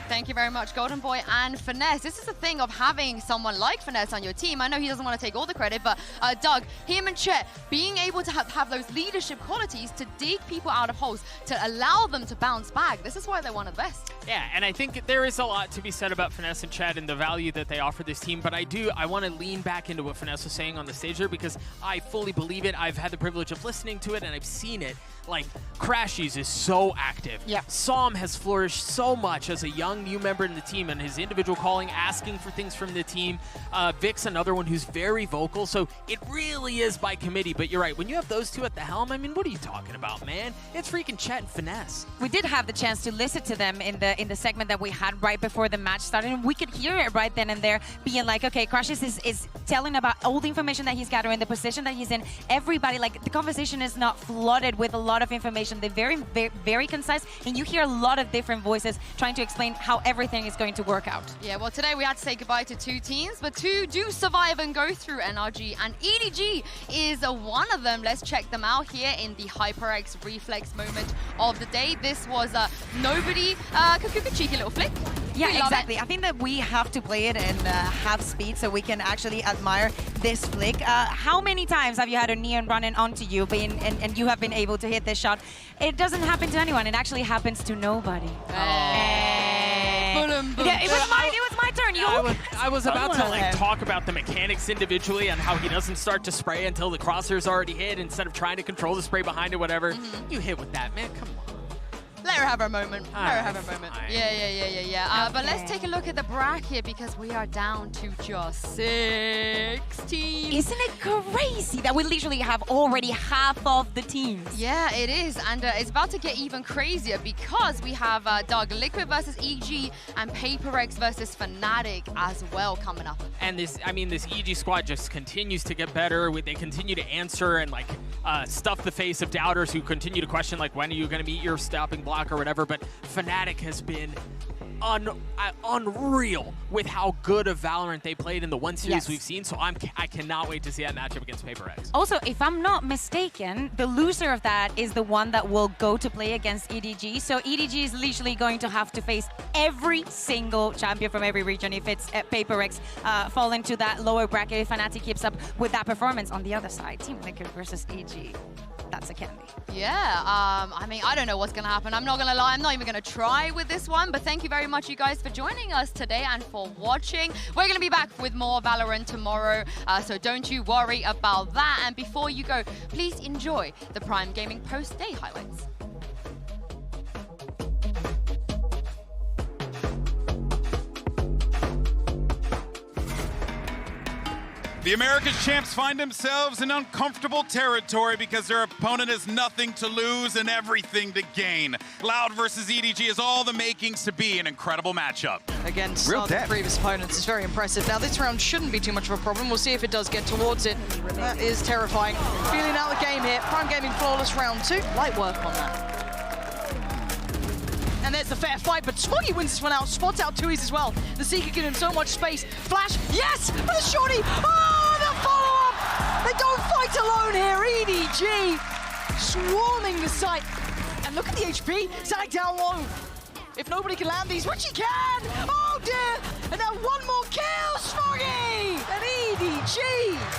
Thank you very much, Golden Boy and Finesse. This is the thing of having someone like Finesse on your team. I know he doesn't want to take all the credit, but Doug, him and Chet, being able to have those leadership qualities to dig people out of holes, to allow them to bounce back, this is why they're one of the best. Yeah, and I think there is a lot to be said about Finesse and Chet and the value that they offer this team, but I want to lean back into what Finesse was saying on the stage there, because I fully believe it. I've had the privilege of listening to it, and I've seen it. Like, Crashies is so active. Yeah. Som has flourished so much as a young new member in the team, and his individual calling, asking for things from the team. Vic's another one who's very vocal, so it really is by committee. But you're right, when you have those two at the helm, I mean, what are you talking about, man? It's freaking Chet and Finesse. We did have the chance to listen to them in the segment that we had right before the match started, and we could hear it right then and there, being like, okay, Crashies is telling about all the information that he's gathering, the position that he's in. Everybody, like, the conversation is not flooded with a lot of information. They're very, very, very concise, and you hear a lot of different voices trying to explain how everything is going to work out. Yeah, well, today we had to say goodbye to 2 teams, but 2 do survive and go through. NRG and EDG is one of them. Let's check them out here in the HyperX reflex moment of the day. This was nobody. Cheeky little flick. Yeah, exactly. I think that we have to play it in half speed so we can actually admire this flick. How many times have you had a neon running onto you and you have been able to hit this shot? It doesn't happen to anyone. It actually happens to nobody. Yeah, it was my turn. I was about to talk about the mechanics individually and how he doesn't start to spray until the crosshair's already hit instead of trying to control the spray behind it, whatever. You hit with that, man. Come on. Let her have her moment. Let her have her moment. Yeah. But let's take a look at the bracket, because we are down to just 16. Isn't it crazy that we literally have already half of the teams? Yeah, it is. And it's about to get even crazier, because we have Doug Liquid versus EG and HyperX versus Fnatic as well coming up. And this EG squad just continues to get better. They continue to answer and stuff the face of doubters who continue to question, like, when are you going to meet your stopping block or whatever. But Fnatic has been unreal with how good of Valorant they played in the one series Yes. we've seen. So I cannot wait to see that matchup against HyperX. Also, if I'm not mistaken, the loser of that is the one that will go to play against EDG. So EDG is literally going to have to face every single champion from every region if it's HyperX fall into that lower bracket, if Fnatic keeps up with that performance. On the other side, Team Liquid versus EG. That's a candy. Yeah, I mean, I don't know what's going to happen. I'm not going to lie. I'm not even going to try with this one. But thank you very much, you guys, for joining us today and for watching. We're going to be back with more Valorant tomorrow, so don't you worry about that. And before you go, please enjoy the Prime Gaming post-day highlights. The America's champs find themselves in uncomfortable territory because their opponent has nothing to lose and everything to gain. Loud versus EDG has all the makings to be an incredible matchup. Against the previous opponents is very impressive. Now this round shouldn't be too much of a problem. We'll see if it does get towards it. That is terrifying. Feeling out the game here. Prime Gaming flawless round 2. Light work on that. And there's the fair fight, but Swoggy wins this one out. Spots out Tui's as well. The Seeker giving him so much space. Flash, yes! For the shorty! Oh, the follow-up! They don't fight alone here. EDG swarming the site. And look at the HP. Zag down low. If nobody can land these, which he can! Oh dear! And now one more kill, Swoggy! And EDG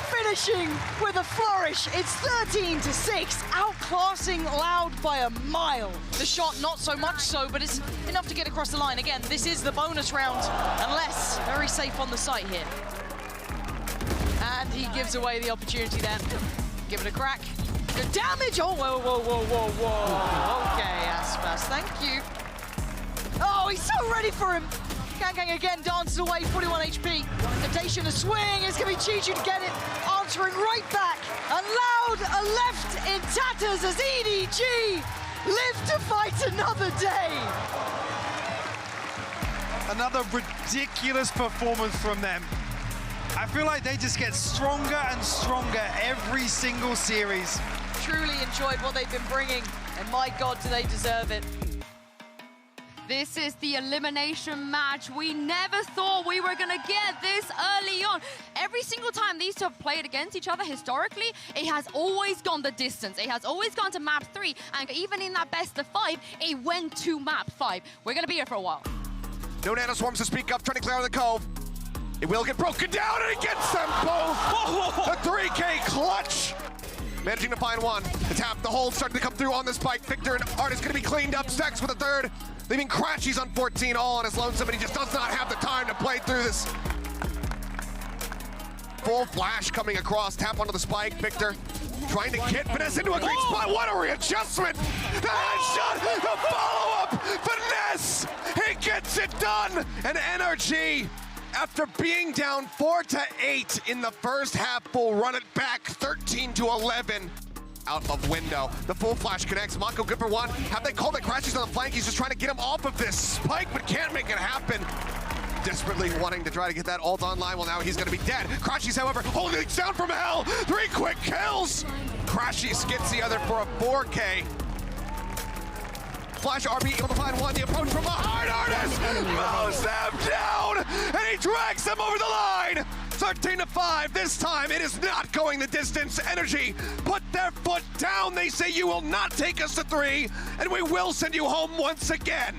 finishing with a flourish. It's 13-6, outclassing Loud by a mile. The shot not so much so, but it's enough to get across the line. Again, this is the bonus round, unless very safe on the site here. And he gives away the opportunity then. Give it a crack. Good damage! Oh, whoa, whoa, whoa, whoa, whoa. Okay, Aspas, thank you. Oh, he's so ready for him. Gang again dances away, 41 HP. Temptation to swing, it's gonna be Chichu to get it. Answering right back. And Loud are left in tatters as EDG live to fight another day. Another ridiculous performance from them. I feel like they just get stronger and stronger every single series. Truly enjoyed what they've been bringing, and my God, do they deserve it. This is the elimination match. We never thought we were going to get this early on. Every single time these two have played against each other historically, it has always gone the distance. It has always gone to map 3, and even in that best of 5, it went to map 5. We're going to be here for a while. No nano swarms to speak of, trying to clear out of the cove. It will get broken down, and it gets them both. The 3K clutch. Managing to find one. The tap, the hold starting to come through on this spike. Victor and Art is going to be cleaned up. Stacks with a third. Leaving Crashies on 14 all on his lonesome, but he just does not have the time to play through this. Full flash coming across. Tap onto the spike. Victor trying to get Finesse into a great spot. What a readjustment. The headshot. The follow-up. Finesse. He gets it done. And NRG, after being down 4-8 in the first half, will run it back 13-11. Out of window. The full flash connects. Mako good for one. Have they called it Crashes on the flank? He's just trying to get him off of this spike, but can't make it happen. Desperately wanting to try to get that ult online. Well, now he's going to be dead. Crashes, however, holding it down from hell. 3 quick kills. Crashes gets the other for a 4K. Flash RB able to find one. The approach from behind. Artist mows them down, and he drags them over the line. 13-5. This time it is not going the distance. NRG put their foot down. They say you will not take us to 3, and we will send you home once again.